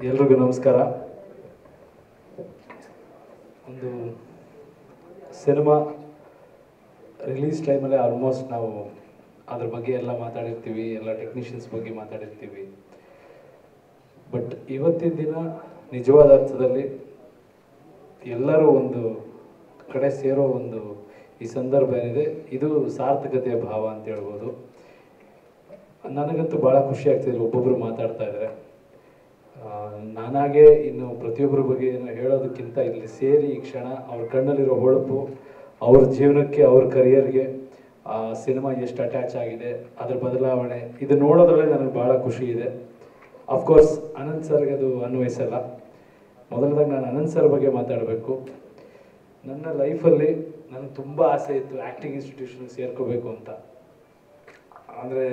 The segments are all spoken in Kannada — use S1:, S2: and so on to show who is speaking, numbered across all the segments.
S1: ಎಲ್ರಿಗೂ ನಮಸ್ಕಾರ. ಒಂದು ಸಿನಿಮಾ ರಿಲೀಸ್ ಟೈಮಲ್ಲಿ ಆಲ್ಮೋಸ್ಟ್ ನಾವು ಅದ್ರ ಬಗ್ಗೆ ಎಲ್ಲ ಮಾತಾಡಿರ್ತೀವಿ, ಎಲ್ಲ ಟೆಕ್ನಿಷಿಯನ್ಸ್ ಬಗ್ಗೆ ಮಾತಾಡಿರ್ತೀವಿ. ಬಟ್ ಇವತ್ತಿನ ದಿನ ನಿಜವಾದ ಅರ್ಥದಲ್ಲಿ ಎಲ್ಲರೂ ಒಂದು ಕಡೆ ಸೇರೋ ಒಂದು ಈ ಸಂದರ್ಭ ಏನಿದೆ, ಇದು ಸಾರ್ಥಕತೆಯ ಭಾವ ಅಂತ ಹೇಳ್ಬೋದು. ನನಗಂತೂ ಭಾಳ ಖುಷಿ ಆಗ್ತಿದೆ ಒಬ್ಬೊಬ್ಬರು ಮಾತಾಡ್ತಾ ಇದ್ದಾರೆ. ನಾನಾಗೆ ಇನ್ನು ಪ್ರತಿಯೊಬ್ಬರ ಬಗ್ಗೆ ಏನು ಹೇಳೋದಕ್ಕಿಂತ ಇಲ್ಲಿ ಸೇರಿ ಈ ಕ್ಷಣ ಅವ್ರ ಕಣ್ಣಲ್ಲಿರೋ ಹೊಳಪು, ಅವ್ರ ಜೀವನಕ್ಕೆ, ಅವ್ರ ಕರಿಯರ್ಗೆ ಸಿನಿಮಾ ಎಷ್ಟು ಅಟ್ಯಾಚ್ ಆಗಿದೆ, ಅದರ ಬದಲಾವಣೆ, ಇದು ನೋಡೋದ್ರಲ್ಲೇ ನನಗೆ ಭಾಳ ಖುಷಿ ಇದೆ. ಅಫ್ಕೋರ್ಸ್ ಅನಂತ್ ಸರ್ಗೆ ಅದು ಅನ್ವಯಿಸಲ್ಲ. ಮೊದಲದಾಗಿ ನಾನು ಅನಂತ್ ಸರ್ ಬಗ್ಗೆ ಮಾತಾಡಬೇಕು. ನನ್ನ ಲೈಫಲ್ಲಿ ನನಗೆ ತುಂಬ ಆಸೆ ಇತ್ತು ಆ್ಯಕ್ಟಿಂಗ್ ಇನ್ಸ್ಟಿಟ್ಯೂಷನ್ಗೆ ಸೇರ್ಕೋಬೇಕು ಅಂತ. ಅಂದರೆ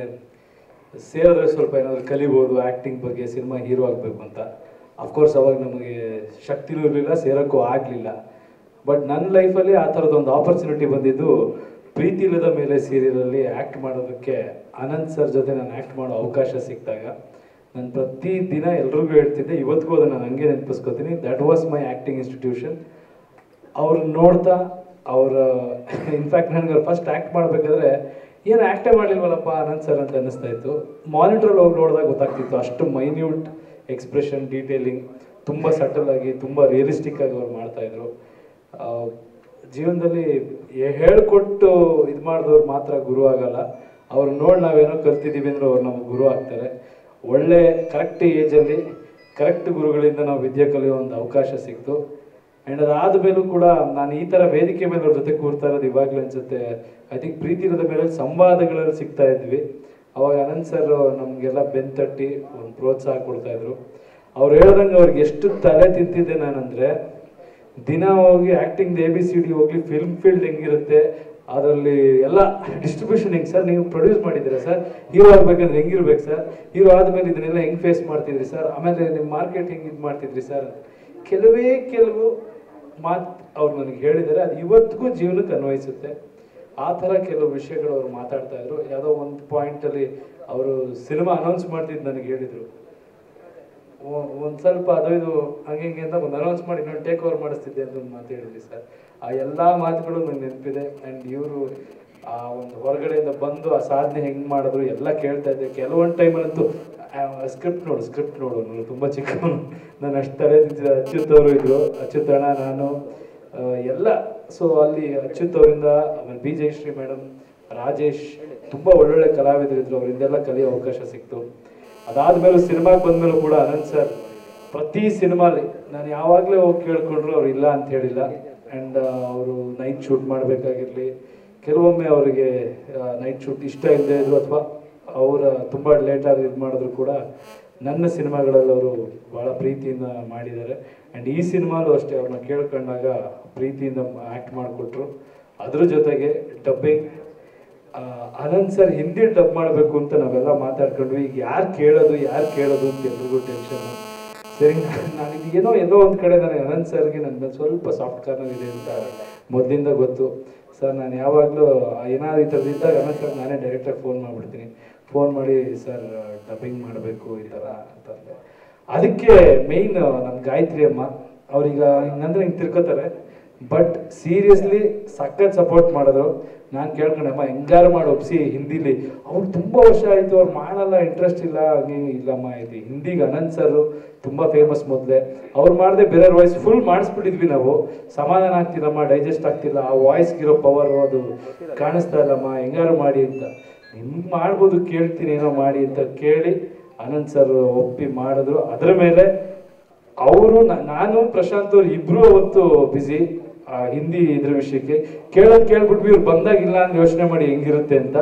S1: ಸೇರಿದ್ರೆ ಸ್ವಲ್ಪ ಏನಾದರೂ ಕಲಿಬೋದು ಆ್ಯಕ್ಟಿಂಗ್ ಬಗ್ಗೆ, ಸಿನಿಮಾ ಹೀರೋ ಆಗಬೇಕು ಅಂತ. ಅಫ್ಕೋರ್ಸ್ ಅವಾಗ ನಮಗೆ ಶಕ್ತಿನೂ ಇರಲಿಲ್ಲ, ಸೇರೋಕ್ಕೂ ಆಗಲಿಲ್ಲ. ಬಟ್ ನನ್ನ ಲೈಫಲ್ಲಿ ಆ ಥರದ್ದೊಂದು ಆಪರ್ಚುನಿಟಿ ಬಂದಿದ್ದು ಪ್ರೀತಿ ಇಲ್ಲದ ಮೇಲೆ ಸೀರಿಯಲಲ್ಲಿ ಆ್ಯಕ್ಟ್ ಮಾಡೋದಕ್ಕೆ ಅನಂತ್ ಸರ್ ಜೊತೆ ನಾನು ಆ್ಯಕ್ಟ್ ಮಾಡೋ ಅವಕಾಶ ಸಿಕ್ಕಿದಾಗ ನಾನು ಪ್ರತಿದಿನ ಎಲ್ರಿಗೂ ಹೇಳ್ತಿದ್ದೆ, ಇವತ್ತಿಗೂ ಅದನ್ನು ನಾನು ಹಂಗೆ ನೆನಪಿಸ್ಕೊತೀನಿ. That was my acting institution. ಅವ್ರನ್ನ ನೋಡ್ತಾ ಇನ್ಫ್ಯಾಕ್ಟ್ ನನಗೆ ಅವ್ರು ಫಸ್ಟ್ ಆ್ಯಕ್ಟ್ ಮಾಡಬೇಕಾದ್ರೆ ಏನು ಆ್ಯಕ್ಟೇ ಮಾಡಲಿಲ್ವಲ್ಲಪ್ಪ ಅನಂತ್ ಸರ್ ಅಂತ ಅನ್ನಿಸ್ತಾ ಇತ್ತು. ಮಾನಿಟ್ರಲ್ಲಿ ಹೋಗಿ ನೋಡಿದಾಗ ಗೊತ್ತಾಗ್ತಿತ್ತು, ಅಷ್ಟು ಮೈನ್ಯೂಟ್ ಎಕ್ಸ್ಪ್ರೆಷನ್, ಡೀಟೇಲಿಂಗ್, ತುಂಬ ಸಟಲ್ ಆಗಿ, ತುಂಬ ರಿಯಲಿಸ್ಟಿಕ್ ಆಗಿ ಅವ್ರು ಮಾಡ್ತಾಯಿದ್ರು. ಜೀವನದಲ್ಲಿ ಹೇಳ್ಕೊಟ್ಟು ಇದು ಮಾಡಿದವ್ರು ಮಾತ್ರ ಗುರು ಆಗಲ್ಲ. ಅವ್ರು ನೋಡಿ ನಾವೇನೋ ಕಲ್ತಿದ್ದೀವಿ ಅಂದ್ರೆ ಅವ್ರು ನಮಗೆ ಗುರು ಆಗ್ತಾರೆ. ಒಳ್ಳೆ ಕರೆಕ್ಟ್ ಏಜಲ್ಲಿ ಕರೆಕ್ಟ್ ಗುರುಗಳಿಂದ ನಾವು ವಿದ್ಯೆ ಕಲಿಯೋ ಒಂದು ಅವಕಾಶ ಸಿಕ್ತು. ಆ್ಯಂಡ್ ಅದಾದ ಮೇಲೂ ಕೂಡ ನಾನು ಈ ಥರ ವೇದಿಕೆ ಮೇಲೆ ಅವ್ರ ಜೊತೆ ಕೂರ್ತಾ ಇರೋದು ಇವಾಗಲೂ ಅನಿಸುತ್ತೆ. ಐ ಥಿಂಕ್ ಪ್ರೀತಿ ಇರೋದ ಮೇಲೆ ಸಂವಾದಗಳಲ್ಲಿ ಸಿಗ್ತಾ ಇದ್ವಿ. ಅವಾಗ ಅನಂತ್ ಸರ್ ನಮಗೆಲ್ಲ ಬೆಂತಟ್ಟಿ ಒಂದು ಪ್ರೋತ್ಸಾಹ ಕೊಡ್ತಾಯಿದ್ರು. ಅವ್ರು ಹೇಳ್ದಂಗೆ ಅವ್ರಿಗೆ ಎಷ್ಟು ತಲೆ ತಿಂತಿದ್ದೆ ನಾನಂದರೆ, ದಿನ ಹೋಗಿ ಆ್ಯಕ್ಟಿಂಗ್ ABCD ಹೋಗಿ ಫಿಲ್ಮ್ ಫೀಲ್ಡ್ ಹೆಂಗಿರುತ್ತೆ, ಅದರಲ್ಲಿ ಎಲ್ಲ ಡಿಸ್ಟ್ರಿಬ್ಯೂಷನ್ ಹೆಂಗೆ ಸರ್, ನೀವು ಪ್ರೊಡ್ಯೂಸ್ ಮಾಡಿದ್ದೀರಾ ಸರ್, ಹೀರೋ ಆಗ್ಬೇಕಂದ್ರೆ ಹೆಂಗಿರ್ಬೇಕು ಸರ್, ಹೀರೋ ಆದಮೇಲೆ ಇದನ್ನೆಲ್ಲ ಹೆಂಗೆ ಫೇಸ್ ಮಾಡ್ತಿದ್ರಿ ಸರ್, ಆಮೇಲೆ ನಿಮ್ಮ ಮಾರ್ಕೆಟ್ ಹೆಂಗೆ ಇದು ಮಾಡ್ತಿದ್ರಿ ಸರ್, ಕೆಲವು ಮಾತು ಅವ್ರು ನನಗೆ ಹೇಳಿದ್ದಾರೆ. ಅದು ಇವತ್ತಿಗೂ ಜೀವನಕ್ಕೆ ಅನ್ವಯಿಸುತ್ತೆ. ಆ ಥರ ಕೆಲವು ವಿಷಯಗಳು ಅವ್ರು ಮಾತಾಡ್ತಾ ಇದ್ರು. ಯಾವುದೋ ಒಂದು ಪಾಯಿಂಟಲ್ಲಿ ಅವರು ಸಿನಿಮಾ ಅನೌನ್ಸ್ ಮಾಡ್ತಿದ್ದು ನನಗೆ ಹೇಳಿದರು, ಒಂದು ಸ್ವಲ್ಪ ಅದು ಇದು ಹಂಗೆ ಹಿಂಗೆ ಅಂತ ಒಂದು ಅನೌನ್ಸ್ ಮಾಡಿ ಇನ್ನೊಂದು ಟೇಕ್ ಓವರ್ ಮಾಡಿಸ್ತಿದ್ದೆ ಅಂತ ಒಂದು ಮಾತು ಹೇಳಿದ್ವಿ ಸರ್. ಆ ಎಲ್ಲ ಮಾತುಗಳು ನಂಗೆ ನೆನಪಿದೆ. ಆ್ಯಂಡ್ ಇವರು ಆ ಒಂದು ಹೊರಗಡೆಯಿಂದ ಬಂದು ಆ ಸಾಧನೆ ಹೆಂಗೆ ಮಾಡಿದ್ರು ಎಲ್ಲ ಕೇಳ್ತಾ ಇದ್ದೆ. ಕೆಲವೊಂದು ಟೈಮಲ್ಲಂತೂ ಸ್ಕ್ರಿಪ್ಟ್ ನೋಡು ನನಗೆ ತುಂಬ ಚಿಕ್ಕವನು, ನಾನು ಅಷ್ಟು ತಲೆ ತಿಂತಿದ್ದೆ. ಅಚ್ಯುತ್ ಅವರು ಇದ್ದರು, ಅಚ್ಯುತ್ ಅಣ್ಣ, ನಾನು ಎಲ್ಲ. ಸೊ ಅಲ್ಲಿ ಅಚ್ಯುತ್ ಅವರಿಂದ, ಆಮೇಲೆ B ಜಯಶ್ರೀ ಮೇಡಮ್, ರಾಜೇಶ್, ತುಂಬ ಒಳ್ಳೊಳ್ಳೆ ಕಲಾವಿದರಿದ್ರು, ಅವರಿಂದೆಲ್ಲ ಕಲಿಯೋ ಅವಕಾಶ ಸಿಕ್ತು. ಅದಾದಮೇಲೂ ಸಿನಿಮಾಗೆ ಬಂದಮೇಲೂ ಕೂಡ ಅನಂತ್ ಸರ್ ಪ್ರತಿ ಸಿನಿಮಾಲಿ ನಾನು ಯಾವಾಗಲೇ ಹೋಗಿ ಕೇಳ್ಕೊಂಡ್ರು ಅವ್ರು ಇಲ್ಲ ಅಂತ ಹೇಳಿಲ್ಲ. ಆ್ಯಂಡ್ ಅವರು ನೈಟ್ ಶೂಟ್ ಮಾಡಬೇಕಾಗಿರಲಿ, ಕೆಲವೊಮ್ಮೆ ಅವರಿಗೆ ನೈಟ್ ಶೂಟ್ ಇಷ್ಟ ಇಲ್ಲದೆ ಇದ್ರು ಅಥವಾ ಅವರ ತುಂಬ ಲೇಟಾಗಿ ಇದು ಮಾಡಿದ್ರು ಕೂಡ ನನ್ನ ಸಿನಿಮಾಗಳಲ್ಲಿ ಅವರು ಭಾಳ ಪ್ರೀತಿಯಿಂದ ಮಾಡಿದ್ದಾರೆ. ಆ್ಯಂಡ್ ಈ ಸಿನಿಮಾಲೂ ಅಷ್ಟೇ ಅವ್ರನ್ನ ಕೇಳ್ಕೊಂಡಾಗ ಪ್ರೀತಿಯಿಂದ ಆ್ಯಕ್ಟ್ ಮಾಡಿಕೊಟ್ರು. ಅದ್ರ ಜೊತೆಗೆ dubbing, Anant sir Hindi dub ಮಾಡಬೇಕು ಅಂತ ನಾವೆಲ್ಲ ಮಾತಾಡ್ಕೊಂಡ್ವಿ. ಈಗ ಯಾರು ಕೇಳೋದು ಅಂತ ಎಲ್ರಿಗೂ ಟೆನ್ಷನ್ನು. ಸರಿ, ನಾನು ಇದೀಗೇನೋ ಎಲ್ಲೋ ಒಂದು ಕಡೆ ನನಗೆ ಅನಂತ್ ಸರ್ಗೆ ನನ್ನ ಸ್ವಲ್ಪ ಸಾಫ್ಟ್ ಕಾರ್ನರ್ ಇದೆ ಅಂತ ಮೊದಲಿಂದ ಗೊತ್ತು. ಸರ್ ನಾನು ಯಾವಾಗಲೂ ಏನಾದ್ರು ಈ ಥರದ್ದು ಇದ್ದಾಗ ಅನಂತ್ ಸರ್ ನಾನೇ ಡೈರೆಕ್ಟಾಗಿ ಫೋನ್ ಮಾಡಿಬಿಡ್ತೀನಿ. ಫೋನ್ ಮಾಡಿ ಸರ್ ಡಬ್ಬಿಂಗ್ ಮಾಡಬೇಕು ಈ ಥರ ಅಂತಂದರೆ. ಅದಕ್ಕೆ ಮೇಯ್ನ್ ನಮ್ಮ ಗಾಯತ್ರಿ ಅಮ್ಮ ಅವ್ರೀಗ ಹಿಂಗಂದ್ರೆ ಹಿಂಗೆ ತಿರ್ಕೋತಾರೆ, ಬಟ್ ಸೀರಿಯಸ್ಲಿ ಸಖತ್ ಸಪೋರ್ಟ್ ಮಾಡಿದ್ರು. ನಾನು ಕೇಳ್ಕೊಂಡೆ, ಅಮ್ಮ ಹೆಂಗಾರು ಮಾಡಿ ಒಪ್ಸಿ ಹಿಂದಿಲಿ. ಅವ್ರು ತುಂಬ ವರ್ಷ ಆಯಿತು, ಅವ್ರು ಮಾಡಲ್ಲ, ಇಂಟ್ರೆಸ್ಟ್ ಇಲ್ಲ, ಹಂಗೆ ಇಲ್ಲಮ್ಮ ಇದು ಹಿಂದಿಗೆ ಅನಂತ್ ಸರ್ ತುಂಬ ಫೇಮಸ್ ಮೊದಲೇ. ಅವ್ರು ಮಾಡದೆ ಬೇರೆಯವ್ರ ವಾಯ್ಸ್ ಫುಲ್ ಮಾಡಿಸ್ಬಿಟ್ಟಿದ್ವಿ ನಾವು. ಸಮಾಧಾನ ಆಗ್ತಿಲ್ಲಮ್ಮ, ಡೈಜೆಸ್ಟ್ ಆಗ್ತಿಲ್ಲ, ಆ ವಾಯ್ಸ್ಗಿರೋ ಪವರು ಅದು ಕಾಣಿಸ್ತಾ ಇಲ್ಲಮ್ಮ, ಹೆಂಗಾರು ಮಾಡಿ ಅಂತ. ನಿಮ್ಗೆ ಮಾಡ್ಬೋದು, ಕೇಳ್ತೀನಿ ಏನೋ ಮಾಡಿ ಅಂತ ಕೇಳಿ ಅನಂತ್ ಸರ್ ಒಪ್ಪಿ ಮಾಡಿದ್ರು. ಅದರ ಮೇಲೆ ಅವರು ನಾನು ಪ್ರಶಾಂತ್ ಅವ್ರು ಇಬ್ಬರು ಅವತ್ತು ಬ್ಯುಸಿ ಹಿಂದಿ ಇದ್ರ ವಿಷಯಕ್ಕೆ ಕೇಳ್ಬಿಟ್ವಿ. ಇವ್ರು ಬಂದಾಗಿಲ್ಲ ಅಂದ್ರೆ ಯೋಚನೆ ಮಾಡಿ ಹೆಂಗಿರುತ್ತೆ ಅಂತ.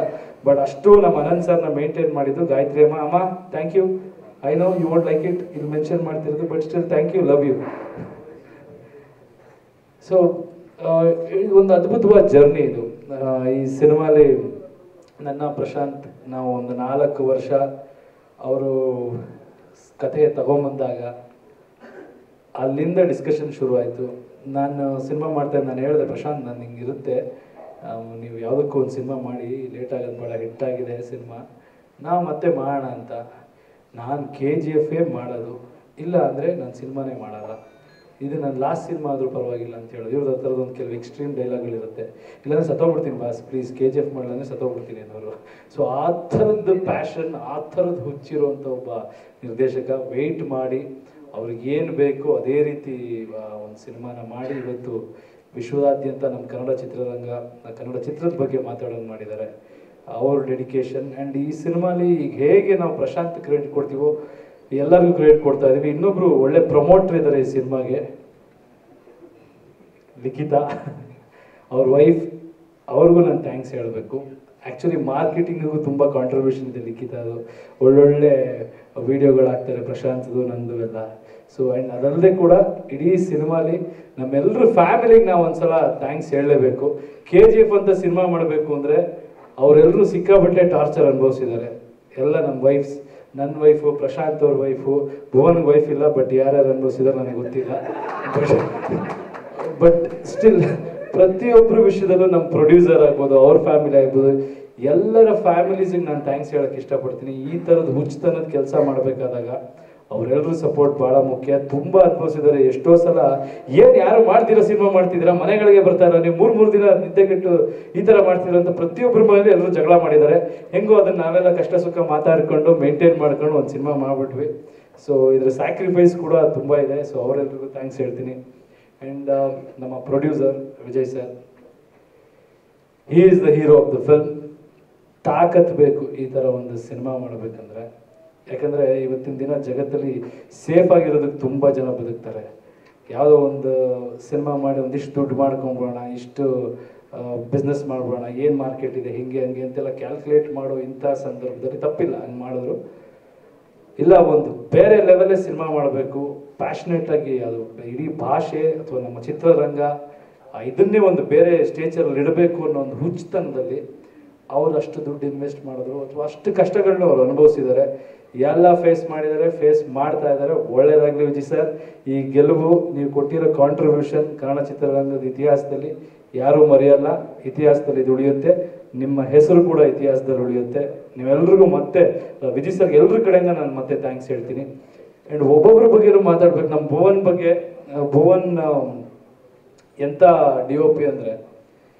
S1: ಬಟ್ ಅಷ್ಟು ನಮ್ಮ ಅನಂತ್ ಸರ್ನ ಮೇಂಟೈನ್ ಮಾಡಿದ್ದು ಗಾಯತ್ರಿ ಅಮ್ಮ. Thank you. I know you want like it, ಇಲ್ಲಿ ಮೆನ್ಷನ್ ಮಾಡ್ತಿರೋದು, but still thank you, love you. So ಒಂದು ಅದ್ಭುತವಾದ ಜರ್ನಿ ಇದು. ಈ ಸಿನಿಮಾಲಿ ನನ್ನ ಪ್ರಶಾಂತ್ ನಾವು ಒಂದು 4 ವರ್ಷ ಅವರು ಕಥೆ ತಗೊಂಬಂದಾಗ ಅಲ್ಲಿಂದ ಡಿಸ್ಕಷನ್ ಶುರುವಾಯಿತು. ನಾನು ಸಿನಿಮಾ ಮಾಡ್ತಾಯಿದ್ದೆ, ನಾನು ಹೇಳಿದೆ ಪ್ರಶಾಂತ್ ನಾನು ಹಿಂಗಿರುತ್ತೆ, ನೀವು ಯಾವುದಕ್ಕೂ ಒಂದು ಸಿನಿಮಾ ಮಾಡಿ, ಲೇಟ್ ಆಗೋದು ಬೇಡ, ಹಿಟ್ಟಾಗಿದೆ ಸಿನಿಮಾ, ನಾವು ಮತ್ತೆ ಮಾಡೋಣ ಅಂತ. ನಾನು KGF ಮಾಡೋದು, ಇಲ್ಲ ಅಂದರೆ ನಾನು ಸಿನಿಮಾನೇ ಮಾಡಲ್ಲ, ಇದು ನನ್ನ ಲಾಸ್ಟ್ ಸಿನಿಮಾ ಆದರೂ ಪರವಾಗಿಲ್ಲ ಅಂತ ಹೇಳೋದು. ಇವ್ರದ್ದು ಆ ಥರದೊಂದು ಕೆಲವು ಎಕ್ಸ್ಟ್ರೀಮ್ ಡೈಲಾಗ್ಗಳಿರುತ್ತೆ. ಇಲ್ಲಾಂದರೆ ಸತ್ತೋಗ್ಬಿಡ್ತೀನಿ ಬಾಸ್ ಪ್ಲೀಸ್ KGF ಮಾಡಲಾಂದರೆ ಸತ್ತೋಗ್ಬಿಡ್ತೀನಿ ಅನ್ನೋರು. ಸೊ ಆ ಥರದ್ದು ಪ್ಯಾಷನ್, ಆ ಥರದ್ದು ಹುಚ್ಚಿರುವಂಥ ಒಬ್ಬ ನಿರ್ದೇಶಕ. ವೆಯ್ಟ್ ಮಾಡಿ ಅವ್ರಿಗೆ ಏನು ಬೇಕೋ ಅದೇ ರೀತಿ ಒಂದು ಸಿನಿಮಾನ ಮಾಡಿ ಇವತ್ತು ವಿಶ್ವದಾದ್ಯಂತ ನಮ್ಮ ಕನ್ನಡ ಚಿತ್ರರಂಗ, ಕನ್ನಡ ಚಿತ್ರದ ಬಗ್ಗೆ ಮಾತಾಡೋದು ಮಾಡಿದ್ದಾರೆ. ಅವ್ರ ಡೆಡಿಕೇಶನ್ ಆ್ಯಂಡ್ ಈ ಸಿನಿಮಾಲಿ ಈಗ ಹೇಗೆ ನಾವು ಪ್ರಶಾಂತ್ ಕ್ರೆಡಿಟ್ ಕೊಡ್ತೀವೋ ಎಲ್ಲರಿಗೂ ಕ್ರೆಡಿಟ್ ಕೊಡ್ತಾ ಇದ್ದೀವಿ. ಇನ್ನೊಬ್ರು ಒಳ್ಳೆ ಪ್ರಮೋಟರ್ ಇದ್ದಾರೆ ಈ ಸಿನಿಮಾಗೆ, ಲಿಖಿತಾ, ಅವ್ರ ವೈಫ್, ಅವ್ರಿಗೂ ನಾನು ಥ್ಯಾಂಕ್ಸ್ ಹೇಳಬೇಕು. ಆ್ಯಕ್ಚುಲಿ ಮಾರ್ಕೆಟಿಂಗಿಗೂ ತುಂಬ ಕಾಂಟ್ರಿಬ್ಯೂಷನ್ ಇದೆ ಲಿಖಿತಾದು. ಒಳ್ಳೊಳ್ಳೆ ವೀಡಿಯೋಗಳಾಗ್ತಾರೆ ಪ್ರಶಾಂತ್ದು, ನಂದು ಎಲ್ಲ. ಸೊ ಆ್ಯಂಡ್ ಅದಲ್ಲದೆ ಕೂಡ ಇಡೀ ಸಿನಿಮಾಲಿ ನಮ್ಮೆಲ್ಲರ ಫ್ಯಾಮಿಲಿಗೆ ನಾವು ಒಂದ್ಸಲ ಥ್ಯಾಂಕ್ಸ್ ಹೇಳಲೇಬೇಕು. KGF ಅಂತ ಸಿನಿಮಾ ಮಾಡಬೇಕು ಅಂದರೆ ಅವರೆಲ್ಲರೂ ಸಿಕ್ಕಾಪಟ್ಟೆ ಟಾರ್ಚರ್ ಅನುಭವಿಸಿದ್ದಾರೆ. ಎಲ್ಲ ನಮ್ಮ ವೈಫ್ಸ್, ನನ್ನ ವೈಫು, ಪ್ರಶಾಂತ್ ಅವ್ರ ವೈಫು, ಭುವನ್ಗೆ ವೈಫ್ ಇಲ್ಲ, ಬಟ್ ಯಾರ್ಯಾರು ಅನುಭವಿಸಿದಾರೆ ನನಗೆ ಗೊತ್ತಿಲ್ಲ. ಬಟ್ ಸ್ಟಿಲ್ ಪ್ರತಿಯೊಬ್ಬರ ವಿಷಯದಲ್ಲೂ ನಮ್ಮ ಪ್ರೊಡ್ಯೂಸರ್ ಆಗ್ಬೋದು, ಅವ್ರ ಫ್ಯಾಮಿಲಿ ಆಗ್ಬೋದು, ಎಲ್ಲರ ಫ್ಯಾಮಿಲೀಸಿಗೆ ನಾನು ಥ್ಯಾಂಕ್ಸ್ ಹೇಳೋಕ್ಕೆ ಇಷ್ಟಪಡ್ತೀನಿ. ಈ ಥರದ ಹುಚ್ಚತನದ ಕೆಲಸ ಮಾಡಬೇಕಾದಾಗ ಅವರೆಲ್ಲರೂ ಸಪೋರ್ಟ್ ಭಾಳ ಮುಖ್ಯ. ತುಂಬ ಅನುಭವಿಸಿದ್ದಾರೆ. ಎಷ್ಟೋ ಸಲ ಏನು ಯಾರು ಮಾಡ್ತೀರೋ ಸಿನಿಮಾ ಮಾಡ್ತಿದ್ದೀರಾ, ಮನೆಗಳಿಗೆ ಬರ್ತಾರ, ನೀವು ಮೂರು ದಿನ ನಿದ್ದೆಗೆಟ್ಟು ಈ ಥರ ಮಾಡ್ತೀರ ಅಂತ ಪ್ರತಿಯೊಬ್ಬರ ಮನೇಲಿ ಎಲ್ಲರೂ ಜಗಳ ಮಾಡಿದ್ದಾರೆ. ಹೆಂಗೋ ಅದನ್ನು ನಾವೆಲ್ಲ ಕಷ್ಟ ಸುಖ ಮಾತಾಡ್ಕೊಂಡು ಮೇಂಟೈನ್ ಮಾಡ್ಕೊಂಡು ಒಂದು ಸಿನಿಮಾ ಮಾಡಿಬಿಟ್ವಿ. ಸೊ ಇದರ ಸ್ಯಾಕ್ರಿಫೈಸ್ ಕೂಡ ತುಂಬ ಇದೆ. ಸೊ ಅವರೆಲ್ಲರಿಗೂ ಥ್ಯಾಂಕ್ಸ್ ಹೇಳ್ತೀನಿ. ಆ್ಯಂಡ್ ನಮ್ಮ producer Vijay sir, he is the hero of the film. ತಾಕತ್ ಬೇಕು ಈ ಥರ ಒಂದು ಸಿನಿಮಾ ಮಾಡಬೇಕಂದ್ರೆ. ಯಾಕಂದರೆ ಇವತ್ತಿನ ದಿನ ಜಗತ್ತಲ್ಲಿ ಸೇಫ್ ಆಗಿರೋದಕ್ಕೆ ತುಂಬ ಜನ ಬದುಕ್ತಾರೆ. ಯಾವುದೋ ಒಂದು ಸಿನಿಮಾ ಮಾಡಿ ಒಂದಿಷ್ಟು ದುಡ್ಡು ಮಾಡ್ಕೊಂಬಿಡೋಣ, ಇಷ್ಟು ಬಿಸ್ನೆಸ್ ಮಾಡ್ಬಿಡೋಣ, ಏನು ಮಾರ್ಕೆಟ್ ಇದೆ, ಹಿಂಗೆ ಹಂಗೆ ಅಂತೆಲ್ಲ ಕ್ಯಾಲ್ಕುಲೇಟ್ ಮಾಡೋ ಇಂಥ ಸಂದರ್ಭದಲ್ಲಿ ತಪ್ಪಿಲ್ಲ ಹಂಗೆ ಮಾಡಿದ್ರು. ಇಲ್ಲ, ಒಂದು ಬೇರೆ ಲೆವೆಲೇ ಸಿನಿಮಾ ಮಾಡಬೇಕು, ಪ್ಯಾಷನೇಟಾಗಿ. ಅದು ಇಡೀ ಭಾಷೆ ಅಥವಾ ನಮ್ಮ ಚಿತ್ರರಂಗ ಇದನ್ನೇ ಒಂದು ಬೇರೆ ಸ್ಟೇಜಲ್ಲಿ ಇಡಬೇಕು ಅನ್ನೋ ಒಂದು ಹುಚ್ಚತನದಲ್ಲಿ ಅವರು ಅಷ್ಟು ದುಡ್ಡು ಇನ್ವೆಸ್ಟ್ ಮಾಡಿದ್ರು, ಅಥವಾ ಅಷ್ಟು ಕಷ್ಟಗಳನ್ನ ಅವ್ರು ಅನುಭವಿಸಿದ್ದಾರೆ. ಎಲ್ಲ ಫೇಸ್ ಮಾಡಿದ್ದಾರೆ, ಫೇಸ್ ಮಾಡ್ತಾ ಇದ್ದಾರೆ. ಒಳ್ಳೆಯದಾಗಲಿ ವಿಜಯ್ ಸರ್. ಈ ಗೆಲುವು, ನೀವು ಕೊಟ್ಟಿರೋ ಕಾಂಟ್ರಿಬ್ಯೂಷನ್ ಕನ್ನಡ ಚಿತ್ರರಂಗದ ಇತಿಹಾಸದಲ್ಲಿ ಯಾರೂ ಮರೆಯಲ್ಲ. ಇತಿಹಾಸದಲ್ಲಿ ಇದು ಉಳಿಯುತ್ತೆ, ನಿಮ್ಮ ಹೆಸರು ಕೂಡ ಇತಿಹಾಸದಲ್ಲಿ ಉಳಿಯುತ್ತೆ. ನೀವೆಲ್ರಿಗೂ ಮತ್ತೆ ವಿಜಯ್ ಸರ್ಗೆ ಎಲ್ಲರ ಕಡೆಯಿಂದ ನಾನು ಮತ್ತೆ ಥ್ಯಾಂಕ್ಸ್ ಹೇಳ್ತೀನಿ. ಆ್ಯಂಡ್ ಒಬ್ಬೊಬ್ಬರ ಬಗ್ಗೆನೂ ಮಾತಾಡ್ಬೇಕು. ನಮ್ಮ ಭುವನ್ ಬಗ್ಗೆ, ಭುವನ್ ಎಂಥ DOP ಅಂದರೆ,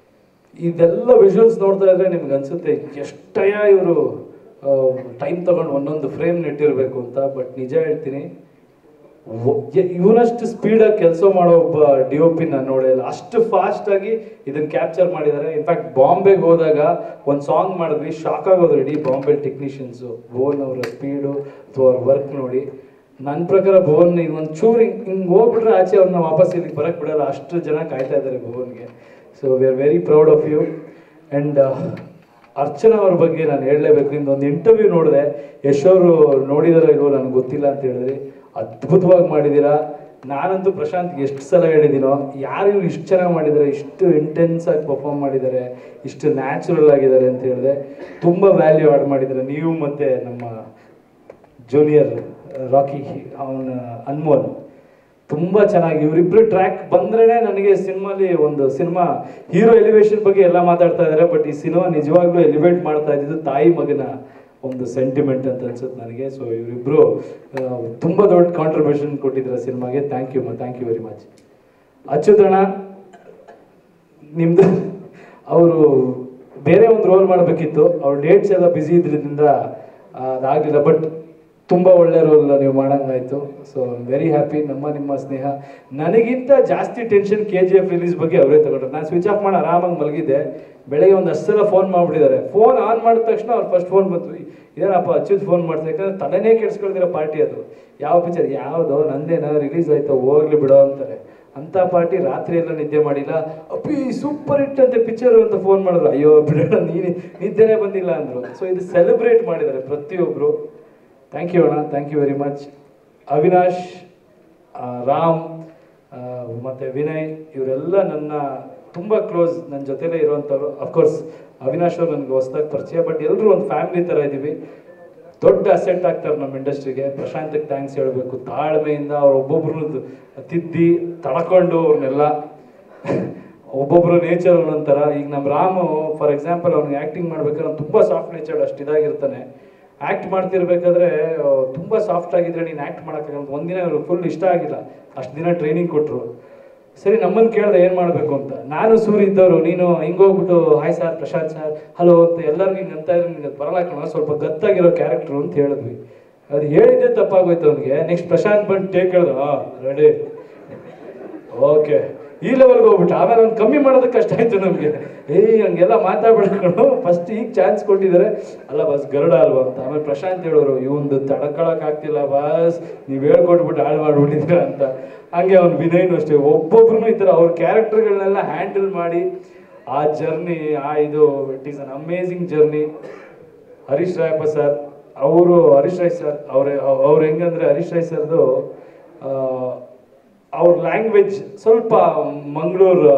S1: ಇದೆಲ್ಲ ವಿಜುವಲ್ಸ್ ನೋಡ್ತಾ ಇದ್ರೆ ನಿಮ್ಗೆ ಅನ್ಸುತ್ತೆ ಎಷ್ಟಯ್ಯ ಇವರು ಟೈಮ್ ತಗೊಂಡು ಒಂದೊಂದು ಫ್ರೇಮ್ ನೆಟ್ಟಿರಬೇಕು ಅಂತ. ಬಟ್ ನಿಜ ಹೇಳ್ತೀನಿ, ಇವನಷ್ಟು ಸ್ಪೀಡಾಗಿ ಕೆಲಸ ಮಾಡೋ ಒಬ್ಬ DOP ನಾನು ನೋಡಿಲ್ಲ. ಅಷ್ಟು ಫಾಸ್ಟಾಗಿ ಇದನ್ನು ಕ್ಯಾಪ್ಚರ್ ಮಾಡಿದ್ದಾರೆ. ಇನ್ಫ್ಯಾಕ್ಟ್ ಬಾಂಬೆಗೆ ಹೋದಾಗ ಒಂದು ಸಾಂಗ್ ಮಾಡಿದ್ವಿ, ಶಾಕ್ ಆಗೋದು ಇಡೀ ಬಾಂಬೆ ಟೆಕ್ನಿಷಿಯನ್ಸು. ಭುವನ್ ಅವರ ಸ್ಪೀಡು ಅಥವಾ ಅವ್ರ ವರ್ಕ್ ನೋಡಿ. ನನ್ನ ಪ್ರಕಾರ ಭುವನ್ ಇನ್ನೊಂದು ಚೂರು ಹಿಂಗೆ ಹೋಗ್ಬಿಟ್ರೆ ಆಚೆ ಅವ್ರನ್ನ ವಾಪಸ್ ಇಲ್ಲಿಗೆ ಬರೋಕ್ಕೆ ಬಿಡಲ್ಲ, ಅಷ್ಟು ಜನ ಕಾಯ್ತಾ ಇದ್ದಾರೆ ಭುವನ್ಗೆ. So we are very proud of you. And Archana ಅವ್ರ ಬಗ್ಗೆ ನಾನು ಹೇಳಲೇಬೇಕು. ನಿಮ್ದೊಂದು ಇಂಟರ್ವ್ಯೂ ನೋಡಿದೆ, ಯಶೋರು ನೋಡಿದಾರೋ ಇಲ್ವೋ ನನಗೆ ಗೊತ್ತಿಲ್ಲ ಅಂತ ಹೇಳಿದ್ರಿ. ಅದ್ಭುತವಾಗಿ ಮಾಡಿದ್ದೀರಾ. ನಾನಂತೂ ಪ್ರಶಾಂತ್ಗೆ ಎಷ್ಟು ಸಲ ಹೇಳಿದ್ದೀನೋ, ಯಾರು ಇವ್ರು ಇಷ್ಟು ಚೆನ್ನಾಗಿ ಮಾಡಿದ್ದಾರೆ, ಇಷ್ಟು ಇಂಟೆನ್ಸ್ ಆಗಿ ಪರ್ಫಾರ್ಮ್ ಮಾಡಿದ್ದಾರೆ, ಇಷ್ಟು ನ್ಯಾಚುರಲ್ ಆಗಿದ್ದಾರೆ ಅಂತ ಹೇಳಿದೆ. ತುಂಬ ವ್ಯಾಲ್ಯೂ ಆ್ಯಡ್ ಮಾಡಿದ್ದಾರೆ ನೀವು ಮತ್ತು ನಮ್ಮ ಜೂನಿಯರ್ ರಾಕಿ, ಅವನ ಅನ್ಮೋಲ್. ತುಂಬ ಚೆನ್ನಾಗಿ ಇವರಿಬ್ಬರು ಟ್ರ್ಯಾಕ್ ಬಂದ್ರೇ ನನಗೆ ಸಿನಿಮಾಲಿ ಒಂದು ಸಿನಿಮಾ ಹೀರೋ ಎಲಿವೇಶನ್ ಬಗ್ಗೆ ಎಲ್ಲ ಮಾತಾಡ್ತಾ ಇದ್ದಾರೆ. ಬಟ್ ಈ ಸಿನಿಮಾ ನಿಜವಾಗ್ಲೂ ಎಲಿವೇಟ್ ಮಾಡ್ತಾ ಇದ್ದಿದ್ದು ತಾಯಿ ಮಗನ ಒಂದು ಸೆಂಟಿಮೆಂಟ್ ಅಂತ ಅನ್ಸುತ್ತೆ ನನಗೆ. ಸೊ ಇವರಿಬ್ಬರು ತುಂಬ ದೊಡ್ಡ ಕಾಂಟ್ರಿಬ್ಯೂಷನ್ ಕೊಟ್ಟಿದ್ದಾರೆ ಸಿನಿಮಾಗೆ. Thank you very much. ಅಚ್ಯುತಣ್ಣ, ನಿಮ್ಮದು ಅವರು ಬೇರೆ ಒಂದು ರೋಲ್ ಮಾಡಬೇಕಿತ್ತು, ಅವ್ರ ಡೇಟ್ಸ್ ಎಲ್ಲ ಬ್ಯುಸಿ ಇದ್ರಿಂದ ಅದಾಗಲಿಲ್ಲ. ಬಟ್ ತುಂಬ ಒಳ್ಳೆ ರೋಲ್ ನೀವು ಮಾಡೋಂಗಾಯ್ತು. So I am very happy. ನಿಮ್ಮ ಸ್ನೇಹ ನನಗಿಂತ ಜಾಸ್ತಿ ಟೆನ್ಷನ್ KGF ರಿಲೀಸ್ ಬಗ್ಗೆ ಅವರೇ ತಗೊಂಡ್ರು. ನಾನು ಸ್ವಿಚ್ ಆಫ್ ಮಾಡಿ ಆರಾಮಾಗಿ ಮಲಗಿದ್ದೆ. ಬೆಳಗ್ಗೆ ಒಂದು 10 ಸಲ ಫೋನ್ ಮಾಡಿಬಿಟ್ಟಿದ್ದಾರೆ. ಫೋನ್ ಆನ್ ಮಾಡಿದ ತಕ್ಷಣ ಅವ್ರು ಫಸ್ಟ್ ಫೋನ್ ಬಂತು, ಇದೇನಪ್ಪ ಅಚ್ಯುತ್ ಫೋನ್ ಮಾಡ್ತಾರೆ. ಯಾಕಂದರೆ ತಲೆನೇ ಕೆಡ್ಸ್ಕೊಳ್ದಿರೋ ಪಾರ್ಟಿ ಅದು. ಯಾವ ಪಿಕ್ಚರ್, ಯಾವುದೋ ನಂದೇನೋ ರಿಲೀಸ್ ಆಯ್ತು ಹೋಗ್ಲಿ ಬಿಡೋ ಅಂತಾರೆ. ಅಂಥ ಪಾರ್ಟಿ ರಾತ್ರಿ ಎಲ್ಲ ನಿದ್ದೆ ಮಾಡಿಲ್ಲ. ಅಪ್ಪಿ ಸೂಪರ್ ಹಿಟ್ ಅಂತ ಪಿಕ್ಚರು ಅಂತ ಫೋನ್ ಮಾಡಿದ್ರು. ಅಯ್ಯೋ ಬಿಡೋಣ, ನಿದ್ದೆನೇ ಬಂದಿಲ್ಲ ಅಂದರು. ಸೊ ಇದು ಸೆಲೆಬ್ರೇಟ್ ಮಾಡಿದ್ದಾರೆ ಪ್ರತಿಯೊಬ್ಬರು. ಥ್ಯಾಂಕ್ ಯು ಅಣ್ಣ, thank you very much. Avinash, Ram ಮತ್ತು ವಿನಯ್ ಇವರೆಲ್ಲ ನನ್ನ ತುಂಬ ಕ್ಲೋಸ್, ನನ್ನ ಜೊತೆಲೇ ಇರುವಂಥವ್ರು. ಅಫ್ಕೋರ್ಸ್ ಅವಿನಾಶ್ ಅವರು ನನಗೆ ಹೊಸದಾಗಿ ಪರಿಚಯ, ಬಟ್ ಎಲ್ಲರೂ ಒಂದು ಫ್ಯಾಮಿಲಿ ಥರ ಇದ್ದೀವಿ. ದೊಡ್ಡ ಅಸೆಟ್ ಆಗ್ತಾರೆ ನಮ್ಮ ಇಂಡಸ್ಟ್ರಿಗೆ. ಪ್ರಶಾಂತಕ್ಕೆ ಥ್ಯಾಂಕ್ಸ್ ಹೇಳಬೇಕು. ತಾಳ್ಮೆಯಿಂದ ಅವ್ರು ಒಬ್ಬೊಬ್ರನ್ನ ತಿದ್ದಿ ತಡ್ಕೊಂಡು ಅವ್ರನ್ನೆಲ್ಲ, ಒಬ್ಬೊಬ್ಬರು ನೇಚರ್ ಒಂಥರ. ಈಗ ನಮ್ಮ ರಾಮು ಫಾರ್ ಎಕ್ಸಾಂಪಲ್ ಅವ್ನಿಗೆ ಆ್ಯಕ್ಟಿಂಗ್ ಮಾಡ್ಬೇಕಾದ್ರೆ ಅವ್ನು ತುಂಬ ಸಾಫ್ಟ್ ನೇಚರ್ಡ್, ಅಷ್ಟು ಇದಾಗಿರ್ತಾನೆ. ಆ್ಯಕ್ಟ್ ಮಾಡ್ತಿರ್ಬೇಕಾದ್ರೆ ತುಂಬ ಸಾಫ್ಟ್ ಆಗಿದ್ರೆ ನೀನು ಆ್ಯಕ್ಟ್ ಮಾಡೋಕ್ಕಾಗಲ್ಲ. ಒಂದಿನ ಅವರು ಫುಲ್ ಇಷ್ಟ ಆಗಿಲ್ಲ, ಅಷ್ಟು ದಿನ ಟ್ರೈನಿಂಗ್ ಕೊಟ್ಟರು. ಸರಿ ನಮ್ಮನ್ನು ಕೇಳಿದೆ ಏನು ಮಾಡಬೇಕು ಅಂತ. ನಾನು ಸೂರಿ ಇದ್ದವರು, ನೀನು ಹಿಂಗೋಗ್ಬಿಟ್ಟು hi sir, Prashanth sir, hello ಅಂತ ಎಲ್ಲರಿಗೂ ಹಿಂಗೆ ಅಂತ ಇದ್ರೆ ನಿಂಗೆ ಬರಲ್ಲ ಕಣ, ಸ್ವಲ್ಪ ಗತ್ತಾಗಿರೋ ಕ್ಯಾರೆಕ್ಟ್ರು ಅಂತ ಹೇಳಿದ್ವಿ. ಅದು ಹೇಳಿದ್ದೆ ತಪ್ಪಾಗೋಯ್ತು ಅವನಿಗೆ. ನೆಕ್ಸ್ಟ್ ಪ್ರಶಾಂತ್ ಬಂದು ಟೇಕ್ ಹೇಳಿದ, ರೆಡಿ, ಓಕೆ, ಈ ಲೆವೆಲ್ಗೆ ಹೋಗ್ಬಿಟ್ಟು ಆಮೇಲೆ ಅವ್ನು ಕಮ್ಮಿ ಮಾಡೋದಕ್ಕೆ ಕಷ್ಟ ಆಯಿತು ನಮಗೆ. ಹಂಗೆಲ್ಲ ಮಾತಾಡ್ಬಿಡ್ಕೊಂಡು ಫಸ್ಟ್ ಈಗ ಚಾನ್ಸ್ ಕೊಟ್ಟಿದ್ದಾರೆ, ಅಲ್ಲ ಬಸ್ ಗರುಡ ಅಲ್ವಾ ಅಂತ. ಆಮೇಲೆ ಪ್ರಶಾಂತ್ ಹೇಳೋರು, ಇವಂದು ತಡ್ಕೊಳಕ್ಕಾಗ್ತಿಲ್ಲ ಬಾಸ್, ನೀವು ಹೇಳ್ಕೊಟ್ಬಿಟ್ಟು ಹಾಳು ಮಾಡಿಬಿಟ್ಟಿದ್ರ ಅಂತ. ಹಂಗೆ ಅವ್ನು ವಿನಯ್ನು ಅಷ್ಟೇ, ಒಬ್ಬೊಬ್ರು ಈ ಥರ ಅವ್ರ ಕ್ಯಾರೆಕ್ಟರ್ಗಳನ್ನೆಲ್ಲ ಹ್ಯಾಂಡಲ್ ಮಾಡಿ ಆ journey, it is an amazing journey. Harish Rayappa sir, Harish Rai sir ಅವ್ರು ಹೆಂಗಂದ್ರೆ, ಹರೀಶ್ ರಾಯ್ ಸರ್ದು ಅವ್ರ ಲ್ಯಾಂಗ್ವೇಜ್ ಸ್ವಲ್ಪ ಮಂಗಳೂರು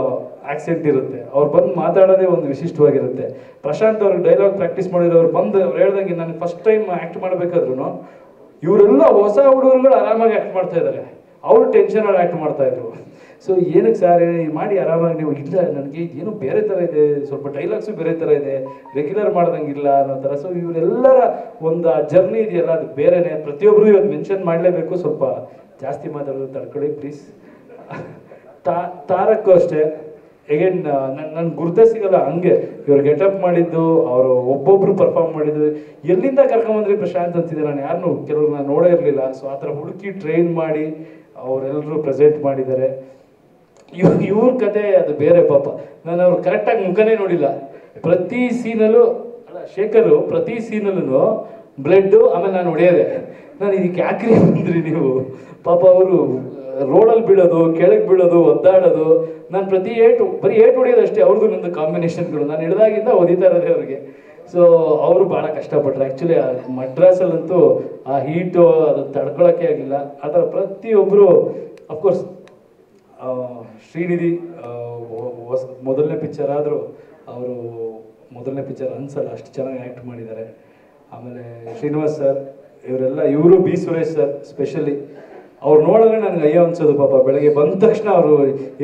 S1: ಆಕ್ಸೆಂಟ್ ಇರುತ್ತೆ. ಅವ್ರು ಬಂದು ಮಾತಾಡೋದೇ ಒಂದು ವಿಶಿಷ್ಟವಾಗಿರುತ್ತೆ. ಪ್ರಶಾಂತ್ ಅವ್ರಿಗೆ ಡೈಲಾಗ್ ಪ್ರಾಕ್ಟೀಸ್ ಮಾಡಿರೋರು ಬಂದು ಅವ್ರು ಹೇಳ್ದಂಗೆ, ನಾನು ಫಸ್ಟ್ ಟೈಮ್ ಆ್ಯಕ್ಟ್ ಮಾಡಬೇಕಾದ್ರೂ ಇವರೆಲ್ಲ ಹೊಸ ಹುಡುಗರುಗಳು ಆರಾಮಾಗಿ ಆ್ಯಕ್ಟ್ ಮಾಡ್ತಾ ಇದ್ದಾರೆ, ಅವರು ಟೆನ್ಷನಲ್ಲಿ ಆ್ಯಕ್ಟ್ ಮಾಡ್ತಾಯಿದ್ರು. ಸೊ ಏನಕ್ಕೆ ಸರ್ ಮಾಡಿ ಆರಾಮಾಗಿ ನೀವು, ಇಲ್ಲ ನನಗೆ ಏನೋ ಬೇರೆ ಥರ ಇದೆ, ಸ್ವಲ್ಪ ಡೈಲಾಗ್ಸು ಬೇರೆ ಥರ ಇದೆ, ರೆಗ್ಯುಲರ್ ಮಾಡ್ದಂಗಿಲ್ಲ ಅನ್ನೋ ಥರ. ಸೊ ಇವರೆಲ್ಲರ ಒಂದು ಜರ್ನಿ ಇದೆಯಲ್ಲ, ಅದು ಬೇರೆನೆ. ಪ್ರತಿಯೊಬ್ಬರು ಇವತ್ತು ಮೆನ್ಷನ್ ಮಾಡಲೇಬೇಕು, ಸ್ವಲ್ಪ ಜಾಸ್ತಿ ಮಾತಾಡೋದು ತಡ್ಕೊಳ್ಳಿ ಪ್ಲೀಸ್. ತಾರಕ್ಕೂ ಅಷ್ಟೇ, ಎಗೇನ್ ನನ್ನ ಗುರ್ತೇ ಸಿಗಲ್ಲ ಹಂಗೆ ಇವ್ರು ಗೆಟಪ್ ಮಾಡಿದ್ದು, ಅವರು ಒಬ್ಬೊಬ್ರು ಪರ್ಫಾರ್ಮ್ ಮಾಡಿದ್ದು. ಎಲ್ಲಿಂದ ಕರ್ಕೊಂಬಂದ್ರಿ ಪ್ರಶಾಂತ್ ಅಂತಿದ್ದೆ, ನಾನು ಯಾರನ್ನೂ ಕೆಲವ್ರು ನಾನು ನೋಡೇ ಇರಲಿಲ್ಲ. ಸೊ ಆ ಥರ ಹುಡುಕಿ ಟ್ರೈನ್ ಮಾಡಿ ಅವರೆಲ್ಲರೂ ಪ್ರೆಸೆಂಟ್ ಮಾಡಿದ್ದಾರೆ. ಇವ್ರ ಕತೆ ಅದು ಬೇರೆ ಪಾಪ. ನಾನು ಅವ್ರು ಕರೆಕ್ಟಾಗಿ ಮುಖನೇ ನೋಡಿಲ್ಲ. ಪ್ರತಿ ಸೀನಲ್ಲೂ ಶೇಖರು ಪ್ರತಿ ಸೀನಲ್ಲೂ ಬ್ಲಡ್ಡು, ಆಮೇಲೆ ನಾನು ಹೊಡೆಯೋದೆ. ನಾನು ಇದಕ್ಕೆ ಯಾಕ್ರಿ ಬಂದ್ರಿ ನೀವು? ಪಾಪ ಅವರು ರೋಡಲ್ಲಿ ಬೀಳೋದು, ಕೆಳಗೆ ಬೀಳೋದು, ಒದ್ದಾಡೋದು. ನಾನು ಬರೀ ಏಟು ಹೊಡೆಯೋದು ಅಷ್ಟೇ. ಅವ್ರದ್ದು ನಂದು ಕಾಂಬಿನೇಷನ್ಗಳು ನಾನು ಹಿಡ್ದಾಗಿಂದ ಓದಿತಾ ಇರೋದೇ ಅವ್ರಿಗೆ. ಸೊ ಅವರು ಭಾಳ ಕಷ್ಟಪಟ್ಟರು. ಆ್ಯಕ್ಚುಲಿ ಮಡ್ರಾಸಲ್ಲಂತೂ ಆ ಹೀಟು ಅದು ತಡ್ಕೊಳಕ್ಕೆ ಆಗಿಲ್ಲ. ಆ ಥರ ಪ್ರತಿಯೊಬ್ಬರು, ಅಫ್ಕೋರ್ಸ್ ಶ್ರೀನಿಧಿ ಮೊದಲನೇ ಪಿಕ್ಚರ್ ಆದರೂ ಅವರು ಮೊದಲನೇ ಪಿಕ್ಚರ್ ಅನ್ಸಲ್ಲ, ಅಷ್ಟು ಚೆನ್ನಾಗಿ ಆ್ಯಕ್ಟ್ ಮಾಡಿದ್ದಾರೆ. ಆಮೇಲೆ ಶ್ರೀನಿವಾಸ್ ಸರ್, ಇವರು ಬಿ ಸುರೇಶ್ ಸರ್ ಸ್ಪೆಷಲಿ, ಅವ್ರು ನೋಡಿದ್ರೆ ನನಗೆ ಅಯ್ಯೋ ಅನ್ಸೋದು. ಪಾಪ ಬೆಳಗ್ಗೆ ಬಂದ ತಕ್ಷಣ ಅವರು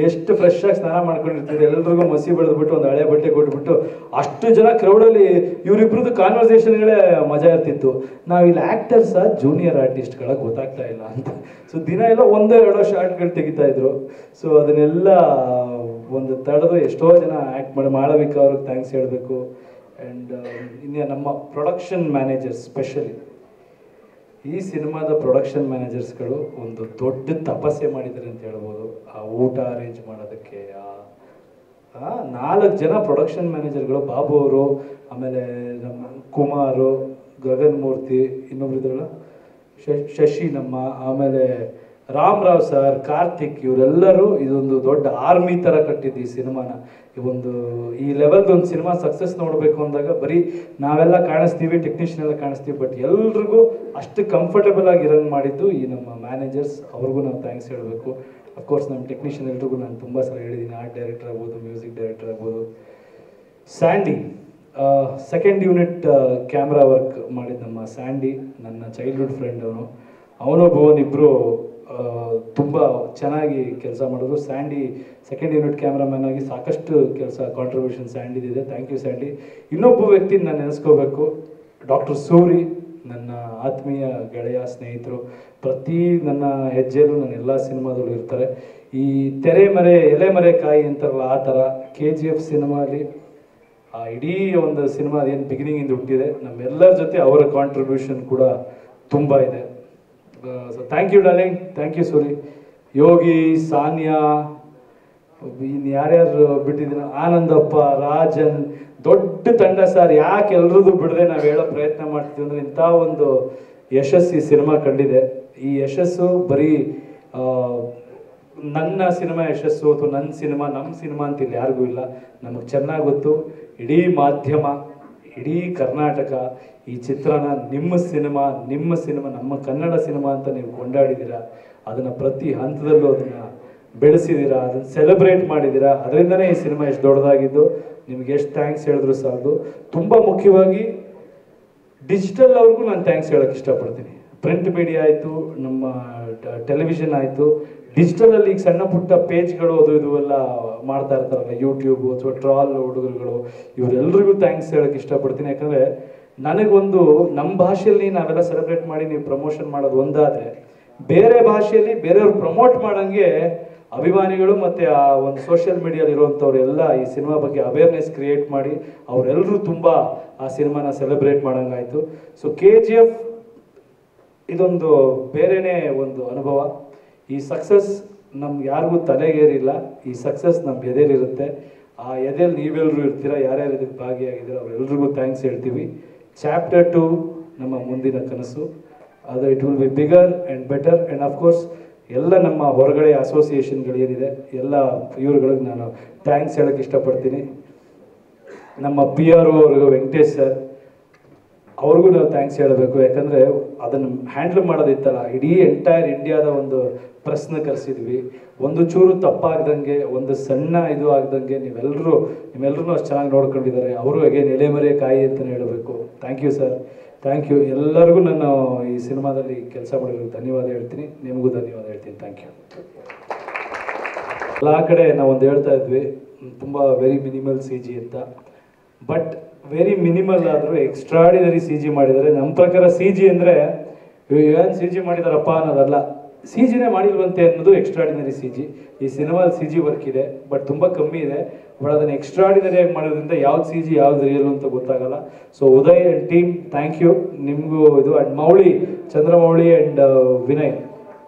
S1: ಎಷ್ಟು ಫ್ರೆಶ್ ಆಗಿ ಸ್ನಾನ ಮಾಡ್ಕೊಂಡಿರ್ತಾರೆ, ಎಲ್ರಿಗೂ ಮಸಿ ಬೆಳೆದ್ಬಿಟ್ಟು ಒಂದು ಹಳೆ ಬಟ್ಟೆ ಕೊಟ್ಬಿಟ್ಟು ಅಷ್ಟು ಜನ ಕ್ರೌಡಲ್ಲಿ ಇವರಿಬ್ರದ್ದು ಕಾನ್ವರ್ಸೇಷನ್ಗಳೇ ಮಜಾ ಇರ್ತಿತ್ತು. ನಾವಿಲ್ಲಿ ಆ್ಯಕ್ಟರ್ಸ ಜೂನಿಯರ್ ಆರ್ಟಿಸ್ಟ್ಗಳ ಗೊತ್ತಾಗ್ತಾ ಇಲ್ಲ ಅಂತ. ಸೊ ದಿನ ಎಲ್ಲ ಒಂದೋ ಎರಡೋ ಶಾರ್ಟ್ಗಳು ತೆಗಿತಾ ಇದ್ರು. ಸೊ ಅದನ್ನೆಲ್ಲ ಒಂದು ತಡೆದು ಎಷ್ಟೋ ಜನ ಆ್ಯಕ್ಟ್ ಮಾಡಿ, ಮಾಳವಿಕ ಅವ್ರಿಗೆ ಥ್ಯಾಂಕ್ಸ್ ಹೇಳಬೇಕು. ಆ್ಯಂಡ್ ಇನ್ನು ನಮ್ಮ ಪ್ರೊಡಕ್ಷನ್ ಮ್ಯಾನೇಜರ್ಸ್, ಸ್ಪೆಷಲಿ ಈ ಸಿನಿಮಾದ ಪ್ರೊಡಕ್ಷನ್ ಮ್ಯಾನೇಜರ್ಸ್ಗಳು ಒಂದು ದೊಡ್ಡ ತಪಸ್ಸೆ ಮಾಡಿದ್ದಾರೆ ಅಂತ ಹೇಳ್ಬೋದು. ಆ ಊಟ ಅರೇಂಜ್ ಮಾಡೋದಕ್ಕೆ 4 ಜನ ಪ್ರೊಡಕ್ಷನ್ ಮ್ಯಾನೇಜರ್ಗಳು, ಬಾಬು ಅವರು, ಆಮೇಲೆ ನಮ್ಮ ಕುಮಾರು, ಗಗನ್ ಮೂರ್ತಿ, ಇನ್ನೊಬ್ರಿದ್ರಲ್ಲ ಶಶಿ ನಮ್ಮ, ಆಮೇಲೆ ರಾಮರಾವ್ ಸರ್, ಕಾರ್ತಿಕ್, ಇವರೆಲ್ಲರೂ ಇದೊಂದು ದೊಡ್ಡ ಆರ್ಮಿ ಥರ ಕಟ್ಟಿದ್ದು ಈ ಸಿನಿಮಾನ. ಈ ಲೆವೆಲ್ದೊಂದು ಸಿನಿಮಾ ಸಕ್ಸಸ್ ನೋಡಬೇಕು ಅಂದಾಗ ಬರೀ ನಾವೆಲ್ಲ ಕಾಣಿಸ್ತೀವಿ, ಟೆಕ್ನಿಷಿಯನ್ ಎಲ್ಲ ಕಾಣಿಸ್ತೀವಿ, ಬಟ್ ಎಲ್ರಿಗೂ ಅಷ್ಟು ಕಂಫರ್ಟಬಲ್ ಆಗಿ ಇರಂಗ್ ಮಾಡಿದ್ದು ಈ ನಮ್ಮ ಮ್ಯಾನೇಜರ್ಸ್. ಅವ್ರಿಗೂ ನಾವು ಥ್ಯಾಂಕ್ಸ್ ಹೇಳಬೇಕು. ಅಫ್ಕೋರ್ಸ್ ನಮ್ಮ ಟೆಕ್ನಿಷಿಯನ್ ಎಲ್ರಿಗೂ ನಾನು ತುಂಬ ಸಲ ಹೇಳಿದ್ದೀನಿ, ಆರ್ಟ್ ಡೈರೆಕ್ಟರ್ ಆಗ್ಬೋದು, ಮ್ಯೂಸಿಕ್ ಡೈರೆಕ್ಟರ್ ಆಗ್ಬೋದು. Sandy second unit camera work ಮಾಡಿದ ನಮ್ಮ ಸ್ಯಾಂಡಿ, ನನ್ನ ಚೈಲ್ಡ್ಹುಡ್ ಫ್ರೆಂಡ್. ಅವನು ಭುವನ್ ಇಬ್ಬರು ತುಂಬ ಚೆನ್ನಾಗಿ ಕೆಲಸ ಮಾಡಿದ್ರು. ಸ್ಯಾಂಡಿ ಸೆಕೆಂಡ್ ಯೂನಿಟ್ ಕ್ಯಾಮ್ರಾಮ್ಯಾನ್ ಆಗಿ ಸಾಕಷ್ಟು ಕೆಲಸ ಕಾಂಟ್ರಿಬ್ಯೂಷನ್ ಸ್ಯಾಂಡಿದಿದೆ. Thank you Sandy. ಇನ್ನೊಬ್ಬ ವ್ಯಕ್ತಿನ ನಾನು ನೆನೆಸ್ಕೋಬೇಕು, ಡಾಕ್ಟರ್ ಸೂರಿ, ನನ್ನ ಆತ್ಮೀಯ ಗೆಳೆಯ, ಸ್ನೇಹಿತರು. ಪ್ರತಿ ನನ್ನ ಹೆಜ್ಜೆಯಲ್ಲೂ ನನ್ನ ಎಲ್ಲ ಸಿನಿಮಾದಲ್ಲೂ ಇರ್ತಾರೆ. ಈ ಎಲೆ ಕಾಯಿ ಅಂತಾರಲ್ಲ ಆ ಥರ KGF ಸಿನಿಮಾಲಿ ಇಡೀ ಒಂದು ಸಿನಿಮಾ ಏನು ಬಿಗಿನಿಂಗಿಂದ ಹುಟ್ಟಿದೆ, ನಮ್ಮೆಲ್ಲರ ಜೊತೆ ಅವರ ಕಾಂಟ್ರಿಬ್ಯೂಷನ್ ಕೂಡ ತುಂಬ ಇದೆ. So thank you darling, thank you Suri. Yogi, Sanya, ಇನ್ನು ಯಾರ್ಯಾರು ಬಿಟ್ಟಿದ್ದೀನೋ, ಆನಂದಪ್ಪ, ರಾಜನ್, ದೊಡ್ಡ ತಂಡ ಸರ್. ಯಾಕೆ ಎಲ್ರದ್ದು ಬಿಡದೆ ನಾವು ಹೇಳೋ ಪ್ರಯತ್ನ ಮಾಡ್ತೀವಿ ಅಂದರೆ, ಇಂಥ ಒಂದು ಯಶಸ್ಸು ಈ ಸಿನಿಮಾ ಕಂಡಿದೆ. ಈ ಯಶಸ್ಸು ಬರೀ ನನ್ನ ಸಿನಿಮಾ ಯಶಸ್ಸು ಅಥವಾ ನನ್ನ ಸಿನಿಮಾ ನಮ್ಮ ಸಿನಿಮಾ ಅಂತ ಇಲ್ಲಿ ಯಾರಿಗೂ ಇಲ್ಲ. ನಮಗೆ ಚೆನ್ನಾಗಿ ಗೊತ್ತು, ಇಡೀ ಮಾಧ್ಯಮ, ಇಡೀ ಕರ್ನಾಟಕ ಈ ಚಿತ್ರನ ನಿಮ್ಮ ಸಿನಿಮಾ, ನಮ್ಮ ಕನ್ನಡ ಸಿನಿಮಾ ಅಂತ ನೀವು ಕೊಂಡಾಡಿದ್ದೀರಾ. ಅದನ್ನು ಪ್ರತಿ ಹಂತದಲ್ಲೂ ಅದನ್ನು ಬೆಳೆಸಿದ್ದೀರಾ, ಅದನ್ನು ಸೆಲೆಬ್ರೇಟ್ ಮಾಡಿದ್ದೀರಾ. ಅದರಿಂದನೇ ಈ ಸಿನಿಮಾ ಎಷ್ಟು ದೊಡ್ಡದಾಗಿದ್ದು. ನಿಮ್ಗೆ ಎಷ್ಟು ಥ್ಯಾಂಕ್ಸ್ ಹೇಳಿದ್ರು ಸಾಲದು. ತುಂಬ ಮುಖ್ಯವಾಗಿ ಡಿಜಿಟಲ್ ಅವ್ರಿಗೂ ನಾನು ಥ್ಯಾಂಕ್ಸ್ ಹೇಳೋಕ್ಕೆ ಇಷ್ಟಪಡ್ತೀನಿ. ಪ್ರಿಂಟ್ ಮೀಡಿಯಾ ಆಯಿತು, ನಮ್ಮ ಟೆಲಿವಿಷನ್ ಆಯಿತು, ಡಿಜಿಟಲಲ್ಲಿ ಈಗ ಸಣ್ಣ ಪುಟ್ಟ ಪೇಜ್ಗಳು ಇದು ಎಲ್ಲ ಮಾಡ್ತಾ ಇರ್ತಾರಲ್ಲ, ಯೂಟ್ಯೂಬು ಅಥವಾ ಟ್ರಾಲ್ ಹುಡುಗರುಗಳು, ಇವರೆಲ್ಲರಿಗೂ ಥ್ಯಾಂಕ್ಸ್ ಹೇಳೋಕ್ಕೆ ಇಷ್ಟಪಡ್ತೀನಿ. ಯಾಕಂದರೆ ನನಗೊಂದು ನಮ್ಮ ಭಾಷೆಯಲ್ಲಿ ನಾವೆಲ್ಲ ಸೆಲೆಬ್ರೇಟ್ ಮಾಡಿ ನೀವು ಪ್ರಮೋಷನ್ ಮಾಡೋದು ಒಂದಾದರೆ, ಬೇರೆ ಭಾಷೆಯಲ್ಲಿ ಬೇರೆಯವ್ರು ಪ್ರಮೋಟ್ ಮಾಡೋಂಗೆ ಅಭಿಮಾನಿಗಳು ಮತ್ತು ಆ ಒಂದು ಸೋಷಿಯಲ್ ಮೀಡಿಯಲ್ಲಿ ಇರುವಂಥವ್ರೆಲ್ಲ ಈ ಸಿನಿಮಾ ಬಗ್ಗೆ ಅವೇರ್ನೆಸ್ ಕ್ರಿಯೇಟ್ ಮಾಡಿ ಅವರೆಲ್ಲರೂ ತುಂಬ ಆ ಸಿನಿಮಾನ ಸೆಲೆಬ್ರೇಟ್ ಮಾಡೋಂಗಾಯಿತು. ಸೊ KGF ಇದೊಂದು ಬೇರೆಯೇ ಒಂದು ಅನುಭವ. ಈ ಸಕ್ಸಸ್ ನಮ್ಗೆ ಯಾರಿಗೂ ತಲೆಗೇರಿಲ್ಲ, ಈ ಸಕ್ಸಸ್ ನಮ್ಮ ಎದೆಯಲ್ಲಿರುತ್ತೆ. ಆ ಎದೆಯಲ್ಲಿ ನೀವೆಲ್ಲರೂ ಇರ್ತೀರ, ಯಾರ್ಯಾರು ಇದಕ್ಕೆ ಭಾಗಿಯಾಗಿದ್ದೀರ ಅವರೆಲ್ರಿಗೂ ಥ್ಯಾಂಕ್ಸ್ ಹೇಳ್ತೀವಿ. ಚಾಪ್ಟರ್ 2 ನಮ್ಮ ಮುಂದಿನ ಕನಸು, ಅದು it will be bigger and better. And of course ಎಲ್ಲ ನಮ್ಮ ಹೊರಗಡೆ ಅಸೋಸಿಯೇಷನ್ಗಳೇನಿದೆ ಎಲ್ಲ ಇವ್ರುಗಳಿಗೆ ನಾನು ಥ್ಯಾಂಕ್ಸ್ ಹೇಳೋಕ್ಕೆ ಇಷ್ಟಪಡ್ತೀನಿ. ನಮ್ಮ PRO ಅವ್ರಿಗೂ ವೆಂಕಟೇಶ್ ಸರ್ ಅವ್ರಿಗೂ ನಾವು ಥ್ಯಾಂಕ್ಸ್ ಹೇಳಬೇಕು. ಯಾಕಂದರೆ ಅದನ್ನು ಹ್ಯಾಂಡ್ಲ್ ಮಾಡೋದಿತ್ತಲ್ಲ, ಇಡೀ ಎಂಟೈರ್ ಇಂಡಿಯಾದ ಒಂದು ಪ್ರಶ್ನೆ ಕರೆಸಿದ್ವಿ. ಒಂದು ಚೂರು ತಪ್ಪಾಗ್ದಂಗೆ, ಒಂದು ಸಣ್ಣ ಇದು ಆಗ್ದಂಗೆ ನಿಮ್ಮೆಲ್ಲರೂ ಅಷ್ಟು ಚೆನ್ನಾಗಿ ನೋಡ್ಕೊಂಡಿದ್ದಾರೆ. ಅವರು ಅಗೇನ್ ಎಲೆಮರೆ ಕಾಯಿ ಅಂತಲೇ ಹೇಳಬೇಕು. Thank you sir, thank you. ಎಲ್ಲರಿಗೂ ನಾನು ಈ ಸಿನಿಮಾದಲ್ಲಿ ಕೆಲಸ ಮಾಡಿರೋದು ಧನ್ಯವಾದ ಹೇಳ್ತೀನಿ. ನಿಮಗೂ ಧನ್ಯವಾದ ಹೇಳ್ತೀನಿ. Thank you. ಎಲ್ಲ ಕಡೆ ನಾವೊಂದು ಹೇಳ್ತಾ ಇದ್ವಿ ತುಂಬ ವೆರಿ ಮಿನಿಮಲ್ CG ಅಂತ. ಬಟ್ ವೆರಿ ಮಿನಿಮಲ್ ಆದರೂ ಎಕ್ಸ್ಟ್ರಾಡಿನರಿ CG ಮಾಡಿದ್ದಾರೆ. ನಮ್ಮ ಪ್ರಕಾರ CG ಅಂದರೆ ಏನು CG ಮಾಡಿದಾರಪ್ಪ ಅನ್ನೋದಲ್ಲ, CGನೇ ಮಾಡಿಲ್ವಂತೆ ಅನ್ನೋದು ಎಕ್ಸ್ಟ್ರಾಡಿನರಿ CG. ಈ ಸಿನಿಮಾದಲ್ಲಿ CG ವರ್ಕ್ ಇದೆ, ಬಟ್ ತುಂಬ ಕಮ್ಮಿ ಇದೆ. ಬಟ್ ಅದನ್ನು ಎಕ್ಸ್ಟ್ರಾಡಿನರಿಯಾಗಿ ಮಾಡೋದ್ರಿಂದ ಯಾವ್ದು CG ಯಾವ್ದು ರಿಯಲ್ ಅಂತ ಗೊತ್ತಾಗಲ್ಲ. So Uday and team thank you. ನಿಮಗೂ ಇದು ಆ್ಯಂಡ್ ಮೌಳಿ, ಚಂದ್ರಮೌಳಿ ಆ್ಯಂಡ್ ವಿನಯ್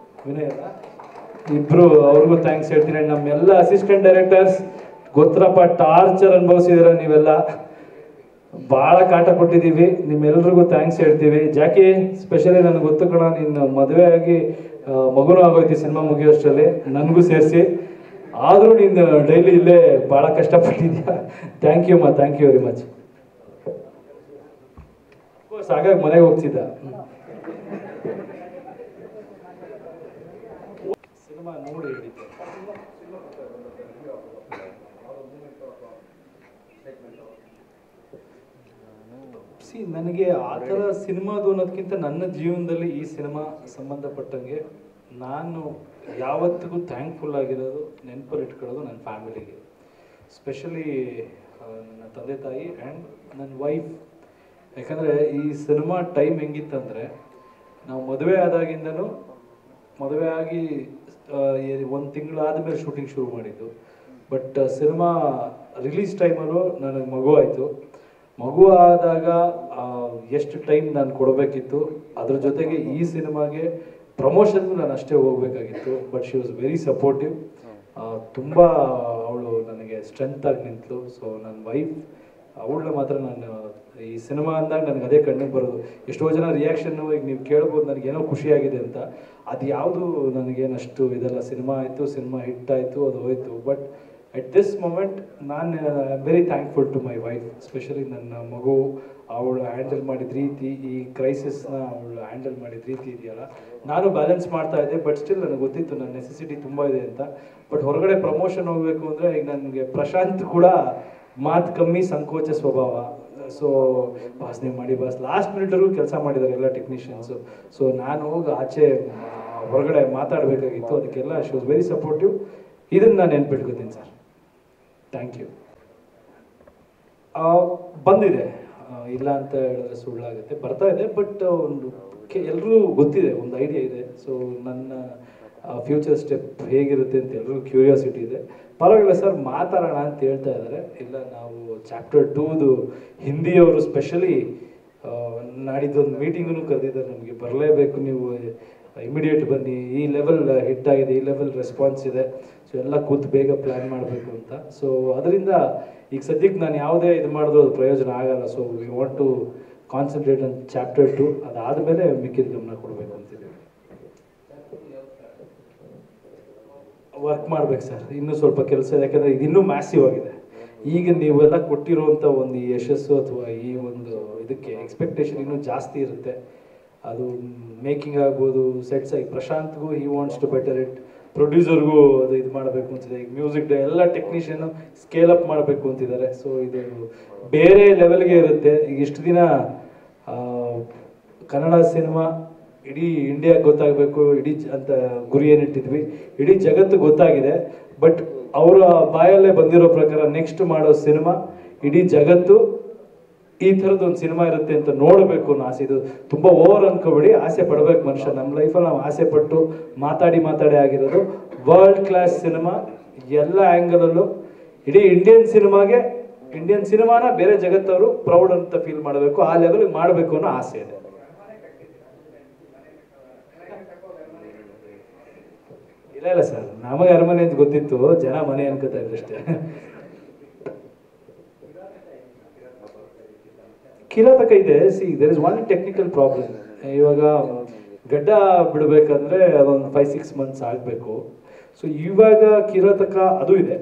S1: ಅಲ್ಲ ಇಬ್ಬರು, ಅವ್ರಿಗೂ ಥ್ಯಾಂಕ್ಸ್ ಹೇಳ್ತೀನಿ. ಆ್ಯಂಡ್ ನಮ್ಮೆಲ್ಲ ಅಸಿಸ್ಟೆಂಟ್ ಡೈರೆಕ್ಟರ್ಸ್ ಗೊತ್ತರಪ್ಪ, ಟಾರ್ಚರ್ ಅನುಭವಿಸಿದಿರ ನೀವೆಲ್ಲ, ಭಾಳ ಕಾಟ ಕೊಟ್ಟಿದ್ದೀವಿ. ನಿಮ್ಮೆಲ್ರಿಗೂ ಥ್ಯಾಂಕ್ಸ್ ಹೇಳ್ತೀವಿ. ಜಾಕಿ ಸ್ಪೆಷಲಿ ನನಗೆ ಗೊತ್ತು ಕಣ, ನಿನ್ನ ಮದುವೆ ಆಗಿ ಮಗುನೂ ಆಗೋಯ್ತು ಸಿನಿಮಾ ಮುಗಿಯೋಷ್ಟರಲ್ಲಿ, ನನಗೂ ಸೇರಿಸಿ. ಆದರೂ ನೀನು ಡೈಲಿ ಇಲ್ಲೇ ಭಾಳ ಕಷ್ಟಪಟ್ಟಿದ್ಯಾ. Thank you thank you very much. ಹಾಗಾಗಿ ಮನೆಗೆ ಹೋಗ್ತಿದ್ದ. ಸಿನಿಮಾ ನೋಡಿ ಹೇಳಿದ್ದೆ. ನನಗೆ ಆ ಥರ ಸಿನಿಮಾದು ಅನ್ನೋದಕ್ಕಿಂತ ನನ್ನ ಜೀವನದಲ್ಲಿ ಈ ಸಿನಿಮಾ ಸಂಬಂಧಪಟ್ಟಂಗೆ ನಾನು ಯಾವತ್ತಿಗೂ ಥ್ಯಾಂಕ್ಫುಲ್ ಆಗಿರೋದು, ನೆನಪಲ್ಲಿ ಇಟ್ಕೊಳ್ಳೋದು ನನ್ನ ಫ್ಯಾಮಿಲಿಗೆ, ಸ್ಪೆಷಲಿ ನನ್ನ ತಂದೆ ತಾಯಿ ಆ್ಯಂಡ್ ನನ್ನ ವೈಫ್. ಯಾಕಂದರೆ ಈ ಸಿನಿಮಾ ಟೈಮ್ ಹೆಂಗಿತ್ತಂದರೆ, ನಾವು ಮದುವೆ ಆದಾಗಿಂದನೂ, ಮದುವೆ ಆಗಿ 1 ತಿಂಗಳಾದಮೇಲೆ ಶೂಟಿಂಗ್ ಶುರು ಮಾಡಿದ್ದು. ಬಟ್ ಸಿನಿಮಾ ರಿಲೀಸ್ ಟೈಮಲ್ಲೂ ನನಗೆ ಮಗು ಆಯಿತು. ಮಗು ಆದಾಗ ಎಷ್ಟು ಟೈಮ್ ನಾನು ಕೊಡಬೇಕಿತ್ತು, ಅದ್ರ ಜೊತೆಗೆ ಈ ಸಿನಿಮಾಗೆ ಪ್ರಮೋಷನ್ಗೂ ನಾನು ಅಷ್ಟೇ ಹೋಗಬೇಕಾಗಿತ್ತು. But she was very supportive. ತುಂಬ ಅವಳು ನನಗೆ ಸ್ಟ್ರೆಂತಾಗಿ ನಿಂತಳು. ಸೊ ನನ್ನ ವೈಫ್ ಅವಳನ್ನ ಮಾತ್ರ ನಾನು ಈ ಸಿನಿಮಾ ಅಂದಾಗ ನನಗೆ ಅದೇ ಕಣ್ಣಿಗೆ ಬರೋದು. ಎಷ್ಟೋ ಜನ ರಿಯಾಕ್ಷನ್ನು ಈಗ ನೀವು ಕೇಳ್ಬೋದು ನನಗೇನೋ ಖುಷಿಯಾಗಿದೆ ಅಂತ, ಅದು ಯಾವುದು ನನಗೇನಷ್ಟು ಇದೆಲ್ಲ. ಸಿನಿಮಾ ಆಯಿತು, ಸಿನಿಮಾ ಹಿಟ್ ಆಯಿತು, ಅದು ಹೋಯಿತು. ಬಟ್ ಅಟ್ ದಿಸ್ ಮೊಮೆಂಟ್ ನಾನು very thankful to my wife, specially ನನ್ನ ಮಗು. ಅವಳು ಹ್ಯಾಂಡಲ್ ಮಾಡಿದ ರೀತಿ, ಈ ಕ್ರೈಸಿಸ್ನ ಅವಳು ಹ್ಯಾಂಡಲ್ ಮಾಡಿದ ರೀತಿ ಇದೆಯಲ್ಲ, ನಾನು ಬ್ಯಾಲೆನ್ಸ್ ಮಾಡ್ತಾ ಇದ್ದೆ. ಬಟ್ ಸ್ಟಿಲ್ ನನಗೆ ಗೊತ್ತಿತ್ತು ನನ್ನ ನೆಸೆಸಿಟಿ ತುಂಬ ಇದೆ ಅಂತ. ಬಟ್ ಹೊರಗಡೆ ಪ್ರಮೋಷನ್ ಹೋಗಬೇಕು ಅಂದರೆ ಈಗ ನನಗೆ ಪ್ರಶಾಂತ್ ಕೂಡ ಮಾತು ಕಮ್ಮಿ, ಸಂಕೋಚ ಸ್ವಭಾವ. ಸೊ ಬಾಸ್ ನೀವು ಮಾಡಿ ಬಾಸ್, ಲಾಸ್ಟ್ ಮಿನಿಟ್ವರೆಗೂ ಕೆಲಸ ಮಾಡಿದ್ದಾರೆ ಎಲ್ಲ ಟೆಕ್ನಿಷಿಯನ್ಸು. ಸೊ ನಾನು ಹೋಗಿ ಆಚೆ ಹೊರಗಡೆ ಮಾತಾಡಬೇಕಾಗಿತ್ತು, ಅದಕ್ಕೆಲ್ಲ ಶಿ ವಾಸ್ ವೆರಿ ಸಪೋರ್ಟಿವ್. ಇದನ್ನು ನಾನು ನೆನ್ಪಿಟ್ಕೋತೀನಿ ಸರ್. Thank you. ಬಂದಿದೆ, ಇಲ್ಲ ಅಂತ ಹೇಳಿದ್ರೆ ಸುಳ್ಳಾಗುತ್ತೆ, ಬರ್ತಾ ಇದೆ. ಬಟ್ ಒಂದು ಎಲ್ಲರೂ ಗೊತ್ತಿದೆ, ಒಂದು ಐಡಿಯಾ ಇದೆ. ಸೊ ನನ್ನ ಫ್ಯೂಚರ್ ಸ್ಟೆಪ್ ಹೇಗಿರುತ್ತೆ ಅಂತ ಎಲ್ರಿಗೂ ಕ್ಯೂರಿಯಾಸಿಟಿ ಇದೆ. ಪರವಾಗಿಲ್ಲ ಸರ್ ಮಾತಾಡೋಣ ಅಂತ ಹೇಳ್ತಾ ಇದ್ದಾರೆ. ಇಲ್ಲ, ನಾವು ಚಾಪ್ಟರ್ 2ದು ಹಿಂದಿಯವರು ಸ್ಪೆಷಲಿ ನಾಡಿದ್ದೊಂದು ಮೀಟಿಂಗೂ ಕರೆದಿದ್ದಾರೆ, ನಮಗೆ ಬರಲೇಬೇಕು, ನೀವು ಇಮಿಡಿಯೇಟ್ ಬನ್ನಿ, ಈ ಲೆವೆಲ್ ಹಿಟ್ ಆಗಿದೆ, ಈ ಲೆವೆಲ್ ರೆಸ್ಪಾನ್ಸ್ ಇದೆ, ಸೊ ಎಲ್ಲ ಕೂತು ಬೇಗ ಪ್ಲ್ಯಾನ್ ಮಾಡಬೇಕು ಅಂತ. ಸೊ ಅದರಿಂದ ಈಗ ಸದ್ಯಕ್ಕೆ ನಾನು ಯಾವುದೇ ಇದು ಮಾಡಿದ್ರು ಅದು ಪ್ರಯೋಜನ ಆಗಲ್ಲ. So we want to concentrate on chapter 2. ಅದಾದಮೇಲೆ ಮಿಕ್ಕಿದ ಗಮನ ಕೊಡಬೇಕು ಅಂತಿದ್ದೀವಿ. ವರ್ಕ್ ಮಾಡ್ಬೇಕು ಸರ್, ಇನ್ನೂ ಸ್ವಲ್ಪ ಕೆಲಸ ಇದೆ. ಯಾಕಂದರೆ ಇದು ಇನ್ನೂ ಮ್ಯಾಸಿವ್ ಆಗಿದೆ. ಈಗ ನೀವೆಲ್ಲ ಕೊಟ್ಟಿರುವಂಥ ಒಂದು ಯಶಸ್ಸು ಅಥವಾ ಈ ಒಂದು ಇದಕ್ಕೆ ಎಕ್ಸ್ಪೆಕ್ಟೇಷನ್ ಇನ್ನೂ ಜಾಸ್ತಿ ಇರುತ್ತೆ. ಅದು ಮೇಕಿಂಗ್ ಆಗ್ಬೋದು, ಸೆಟ್ಸ್ ಆಗಿ ಪ್ರಶಾಂತ್ಗೂ he wants to better it, ಪ್ರೊಡ್ಯೂಸರ್ಗೂ ಅದು ಇದು ಮಾಡಬೇಕು ಅಂತಿದೆ. ಈಗ ಮ್ಯೂಸಿಕ್ ಎಲ್ಲ ಟೆಕ್ನಿಷಿಯನು ಸ್ಕೇಲ್ ಅಪ್ ಮಾಡಬೇಕು ಅಂತಿದ್ದಾರೆ. ಸೊ ಇದು ಬೇರೆ ಲೆವೆಲ್ಗೆ ಇರುತ್ತೆ. ಈಗ ಇಷ್ಟು ದಿನ ಕನ್ನಡ ಸಿನಿಮಾ ಇಡೀ ಇಂಡಿಯಾ ಗೊತ್ತಾಗಬೇಕು, ಇಡೀ ಅಂತ ಗುರಿ ಏನಿಟ್ಟಿದ್ವಿ, ಇಡೀ ಜಗತ್ತು ಗೊತ್ತಾಗಿದೆ. ಬಟ್ ಅವರ ಬಾಯಲ್ಲೇ ಬಂದಿರೋ ಪ್ರಕಾರ ನೆಕ್ಸ್ಟ್ ಮಾಡೋ ಸಿನಿಮಾ ಇಡೀ ಜಗತ್ತು ಈ ಥರದ್ದು ಒಂದು ಸಿನಿಮಾ ಇರುತ್ತೆ ಅಂತ ನೋಡಬೇಕು ಅನ್ನೋ ಆಸೆ. ಇದು ತುಂಬ ಓವರ್ ಅನ್ಕೋಬೇಡಿ, ಆಸೆ ಪಡ್ಬೇಕು ಮನುಷ್ಯ. ನಮ್ಮ ಲೈಫಲ್ಲಿ ನಾವು ಆಸೆ ಪಟ್ಟು ಮಾತಾಡಿ ಆಗಿರೋದು. ವರ್ಲ್ಡ್ ಕ್ಲಾಸ್ ಸಿನಿಮಾ ಎಲ್ಲ ಆ್ಯಂಗಲಲ್ಲೂ. ಇಡೀ ಇಂಡಿಯನ್ ಸಿನಿಮಾನ ಬೇರೆ ಜಗತ್ತವರು ಪ್ರೌಡ್ ಅಂತ ಫೀಲ್ ಮಾಡಬೇಕು, ಆ ಲೆವೆಲ್ಗೆ ಮಾಡಬೇಕು ಅನ್ನೋ ಆಸೆ ಇದೆ. ಇಲ್ಲ ಸರ್, ನಮಗೆ ಅರಮನೆ ಅಂತ ಗೊತ್ತಿತ್ತು, ಜನ ಮನೆ ಅನ್ಕೋತಾ ಇದ್ದಷ್ಟೇ. ಕಿರಾತಕ ಇದೆ. There is one technical problem. ಇವಾಗ ಗಡ್ಡ ಬಿಡಬೇಕಂದ್ರೆ ಅದೊಂದು 5-6 months ಆಗಬೇಕು. ಸೊ ಇವಾಗ ಕಿರಾತಕ ಅದು ಇದೆ.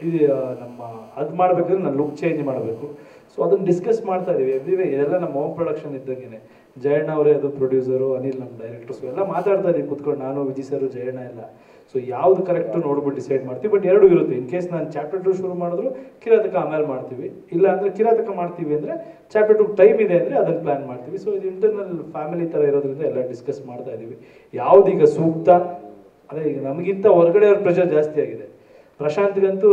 S1: ಇದು ನಮ್ಮ ಅದು ಮಾಡಬೇಕಂದ್ರೆ ನಾನು ಲುಕ್ ಚೇಂಜ್ ಮಾಡಬೇಕು. ಸೊ ಅದನ್ನು ಡಿಸ್ಕಸ್ ಮಾಡ್ತಾ ಇದ್ದೀವಿ. ಎವ್ರಿವೇ ಇದೆಲ್ಲ ನಮ್ಮ ಹೋಮ್ ಪ್ರೊಡಕ್ಷನ್ ಇದ್ದಂಗೆ. ಜಯಣ್ಣ ಅವರೇ ಅದು ಪ್ರೊಡ್ಯೂಸರು, ಅನಿಲ್ ನಮ್ಮ ಡೈರೆಕ್ಟರ್ಸು ಎಲ್ಲ ಮಾತಾಡ್ತಾ ಇದ್ದೀವಿ ಕೂತ್ಕೊಂಡು, ನಾನು ವಿಜಯ್ ಸರ್ ಜಯಣ್ಣ ಎಲ್ಲ. ಸೊ ಯಾವ್ದು ಕರೆಕ್ಟು ನೋಡ್ಬಿಟ್ಟು ಡಿಸೈಡ್ ಮಾಡ್ತೀವಿ. ಬಟ್ ಎರಡೂ ಇರುತ್ತೆ. ಇನ್ ಕೇಸ್ ನಾನು ಚಾಪ್ಟರ್ 2 ಶುರು ಮಾಡಿದ್ರು ಕಿರಾತಕ ಆಮೇಲೆ ಮಾಡ್ತೀವಿ, ಇಲ್ಲ ಅಂದರೆ ಕಿರಾತಕ ಮಾಡ್ತೀವಿ ಅಂದರೆ ಚಾಪ್ಟರ್ 2 ಟೈಮ್ ಇದೆ ಅಂದರೆ ಅದನ್ನು ಪ್ಲ್ಯಾನ್ ಮಾಡ್ತೀವಿ. ಸೊ ಇದು ಇಂಟರ್ನಲ್ ಫ್ಯಾಮಿಲಿ ಥರ ಇರೋದ್ರಿಂದ ಎಲ್ಲ ಡಿಸ್ಕಸ್ ಮಾಡ್ತಾ ಇದ್ದೀವಿ. ಯಾವುದೀಗ ಸೂಕ್ತ, ಅದೇ ಈಗ ನಮಗಿಂತ ಹೊರಗಡೆ ಅವ್ರ ಪ್ರೆಷರ್ ಜಾಸ್ತಿ ಆಗಿದೆ. ಪ್ರಶಾಂತ್ಗಂತೂ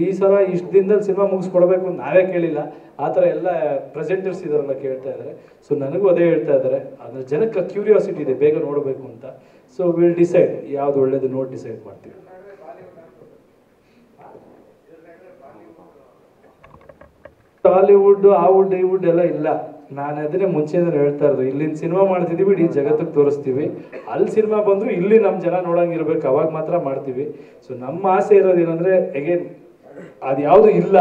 S1: ಈ ಸಲ ಇಷ್ಟು ದಿನದಲ್ಲಿ ಸಿನಿಮಾ ಮುಗಿಸ್ಕೊಡ್ಬೇಕು ಅಂತ ನಾವೇ ಕೇಳಿಲ್ಲ, ಆ ಥರ ಎಲ್ಲ ಪ್ರೆಸೆಂಟರ್ಸ್ ಇದಾರಲ್ಲ ಕೇಳ್ತಾ ಇದ್ದಾರೆ. ಸೊ ನನಗೂ ಅದೇ ಹೇಳ್ತಾ ಇದ್ದಾರೆ, ಅಂದರೆ ಜನಕ್ಕೆ ಕ್ಯೂರಿಯಾಸಿಟಿ ಇದೆ ಬೇಗ ನೋಡಬೇಕು ಅಂತ. ಸೊ ವಿಲ್ ಡಿಸೈಡ್ ಯಾವ್ದು ಒಳ್ಳೇದು ನೋಡಿ ಡಿಸೈಡ್ ಮಾಡ್ತೀವಿ. ಟಾಲಿವುಡ್ ಈ ವುಡ್ ಎಲ್ಲ ಇಲ್ಲ. ನಾನು ಅದನ್ನೇ ಮುಂಚೆಯಿಂದ ಹೇಳ್ತಾ ಇರೋದು, ಇಲ್ಲಿಂದ ಸಿನಿಮಾ ಮಾಡ್ತಿದ್ದೀವಿ, ಇಡೀ ಜಗತ್ತಿಗೆ ತೋರಿಸ್ತೀವಿ. ಅಲ್ಲಿ ಸಿನಿಮಾ ಬಂದರೂ ಇಲ್ಲಿ ನಮ್ಮ ಜನ ನೋಡಂಗಿರ್ಬೇಕು, ಅವಾಗ ಮಾತ್ರ ಮಾಡ್ತೀವಿ. ಸೊ ನಮ್ಮ ಆಸೆ ಇರೋದೇನೆಂದರೆ ಅಗೇನ್ ಅದು ಯಾವುದು ಇಲ್ಲ,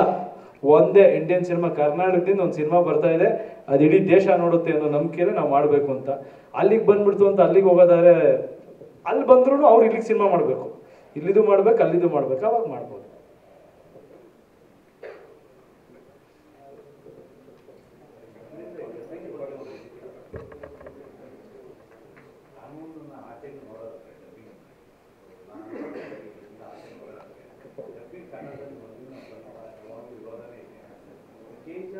S1: ಒಂದೇ ಇಂಡಿಯನ್ ಸಿನಿಮಾ. ಕರ್ನಾಟಕದಿಂದ ಒಂದು ಸಿನಿಮಾ ಬರ್ತಾ ಇದೆ, ಅದು ಇಡೀ ದೇಶ ನೋಡುತ್ತೆ ಅನ್ನೋ ನಂಬಿಕೆನ ನಾವು ಮಾಡಬೇಕು ಅಂತ. ಅಲ್ಲಿಗೆ ಬಂದ್ಬಿಡ್ತು ಅಂತ ಅಲ್ಲಿಗೆ ಹೋಗೋದಾದ್ರೆ, ಅಲ್ಲಿ ಬಂದ್ರೂ ಅವ್ರು ಇಲ್ಲಿಗೆ ಸಿನಿಮಾ ಮಾಡಬೇಕು, ಇಲ್ಲಿದು ಮಾಡ್ಬೇಕು ಅಲ್ಲಿದು ಮಾಡ್ಬೇಕು, ಅವಾಗ ಮಾಡ್ಬೋದು. ಇಲ್ಲ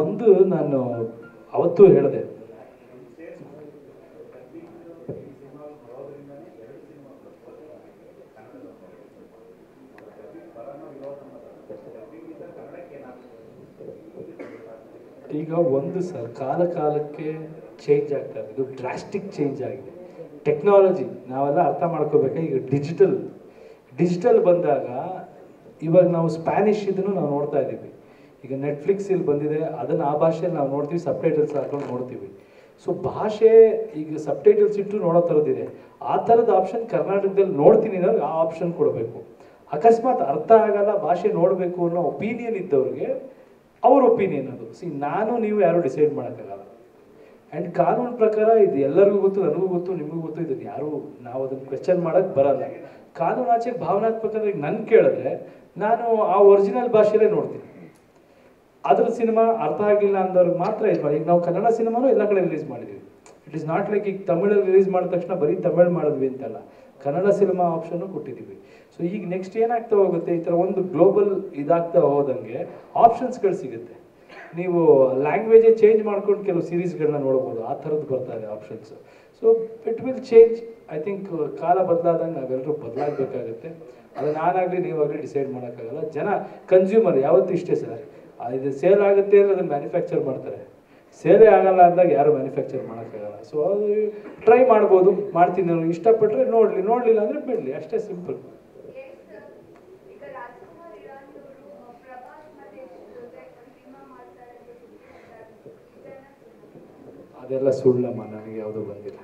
S1: ಒಂದು ನಾನು ಅವತ್ತು ಹೇಳಿದೆ, ಈಗ ಒಂದು ಸರ್ ಕಾಲಕ್ಕೆ ಚೇಂಜ್ ಆಗ್ತಾ ಇದೆ. ಇದು ಡ್ರಾಸ್ಟಿಕ್ ಚೇಂಜ್ ಆಗಿದೆ. ಟೆಕ್ನಾಲಜಿ ನಾವೆಲ್ಲ ಅರ್ಥ ಮಾಡ್ಕೋಬೇಕು. ಈಗ ಡಿಜಿಟಲ್ ಬಂದಾಗ ಇವಾಗ ನಾವು ಸ್ಪ್ಯಾನಿಷ್ ಇದನ್ನು ನಾವು ನೋಡ್ತಾ ಇದ್ದೀವಿ. ಈಗ ನೆಟ್ಫ್ಲಿಕ್ಸ್ ಇಲ್ಲಿ ಬಂದಿದೆ, ಅದನ್ನು ಆ ಭಾಷೆಯಲ್ಲಿ ನಾವು ನೋಡ್ತೀವಿ, ಸಬ್ಟೈಟಲ್ಸ್ ಹಾಕೊಂಡು ನೋಡ್ತೀವಿ. ಸೊ ಭಾಷೆ ಈಗ ಸಬ್ಟೈಟಲ್ಸ್ ಇಟ್ಟು ನೋಡೋ ಥರದ್ದಿದೆ. ಆ ಥರದ ಆಪ್ಷನ್ ಕರ್ನಾಟಕದಲ್ಲಿ ನೋಡ್ತೀನಿ ಅಂದ್ರೆ ಆ ಆಪ್ಷನ್ ಕೊಡಬೇಕು. ಅಕಸ್ಮಾತ್ ಅರ್ಥ ಆಗಲ್ಲ, ಭಾಷೆ ನೋಡಬೇಕು ಅನ್ನೋ ಒಪಿನಿಯನ್ ಇದ್ದವ್ರಿಗೆ ಅವ್ರ ಒಪಿನಿಯನ್ ಅದು. ನಾನು ನೀವು ಯಾರು ಡಿಸೈಡ್ ಮಾಡೋಕ್ಕಾಗಲ್ಲ. ಆ್ಯಂಡ್ ಕಾನೂನು ಪ್ರಕಾರ ಇದು ಎಲ್ಲರಿಗೂ ಗೊತ್ತು, ನನಗೂ ಗೊತ್ತು, ನಿಮಗೂ ಗೊತ್ತು. ಇದನ್ನು ಯಾರು ನಾವು ಅದನ್ನು ಕ್ವೆಶ್ಚನ್ ಮಾಡೋಕ್ಕೆ ಬರಲ್ಲ. ಕಾನೂನು ಆಚೆಗೆ ಭಾವನಾತ್ಮಕ ಈಗ ನನ್ನ ಕೇಳಿದ್ರೆ ನಾನು ಆ ಒರಿಜಿನಲ್ ಭಾಷೆಯಲ್ಲೇ ನೋಡ್ತೀನಿ. ಅದ್ರ ಸಿನಿಮಾ ಅರ್ಥ ಆಗಲಿಲ್ಲ ಅಂದವ್ರಿಗೆ ಮಾತ್ರ ಇದು ಮಾಡಿ. ಈಗ ನಾವು ಕನ್ನಡ ಸಿನಿಮಾನೂ ಎಲ್ಲ ಕಡೆ ರಿಲೀಸ್ ಮಾಡಿದ್ದೀವಿ. ಇಟ್ ಇಸ್ ನಾಟ್ ಲೈಕ್ ಈಗ ತಮಿಳಲ್ಲಿ ರಿಲೀಸ್ ಮಾಡಿದ ತಕ್ಷಣ ಬರೀ ತಮಿಳು ಮಾಡಿದ್ವಿ ಅಂತಲ್ಲ, ಕನ್ನಡ ಸಿನಿಮಾ ಆಪ್ಷನ್ನು ಕೊಟ್ಟಿದ್ದೀವಿ. ಸೊ ಈಗ ನೆಕ್ಸ್ಟ್ ಏನಾಗ್ತಾ ಹೋಗುತ್ತೆ, ಈ ಥರ ಒಂದು ಗ್ಲೋಬಲ್ ಇದಾಗ್ತಾ ಹೋದಂಗೆ ಆಪ್ಷನ್ಸ್ಗಳು ಸಿಗುತ್ತೆ. ನೀವು ಲ್ಯಾಂಗ್ವೇಜೇ ಚೇಂಜ್ ಮಾಡ್ಕೊಂಡು ಕೆಲವು ಸೀರೀಸ್ಗಳನ್ನ ನೋಡ್ಬೋದು, ಆ ಥರದ್ದು ಬರ್ತಾ ಇದೆ options. So it will change. I think ಕಾಲ ಬದಲಾದಂಗೆ ನಾವೆಲ್ಲರೂ ಬದಲಾಗಬೇಕಾಗುತ್ತೆ. ಅದು ನಾನಾಗಲಿ ನೀವಾಗಲಿ ಡಿಸೈಡ್ ಮಾಡೋಕ್ಕಾಗಲ್ಲ. ಜನ ಕನ್ಸ್ಯೂಮರ್ ಯಾವತ್ತೂ ಇಷ್ಟೇ ಸರ್, ಇದು ಸೇಲ್ ಆಗುತ್ತೆ ಅಂದರೆ ಅದನ್ನು ಮ್ಯಾನುಫ್ಯಾಕ್ಚರ್ ಮಾಡ್ತಾರೆ. ಸೇಲೇ ಆಗಲ್ಲ ಅಂದಾಗ ಯಾರು ಮ್ಯಾನುಫ್ಯಾಕ್ಚರ್ ಮಾಡೋಕ್ಕಾಗಲ್ಲ. ಸೊ ಅದು ಟ್ರೈ ಮಾಡ್ಬೋದು, ಮಾಡ್ತೀನಿ. ನಾನು ಇಷ್ಟಪಟ್ಟರೆ ನೋಡಲಿಲ್ಲ ಅಂದರೆ ಬಿಡಲಿ, ಅಷ್ಟೇ ಸಿಂಪಲ್. ಅದೆಲ್ಲ ಸುಳ್ಳಮ್ಮ, ನನಗೆ ಯಾವುದೂ ಬಂದಿಲ್ಲ.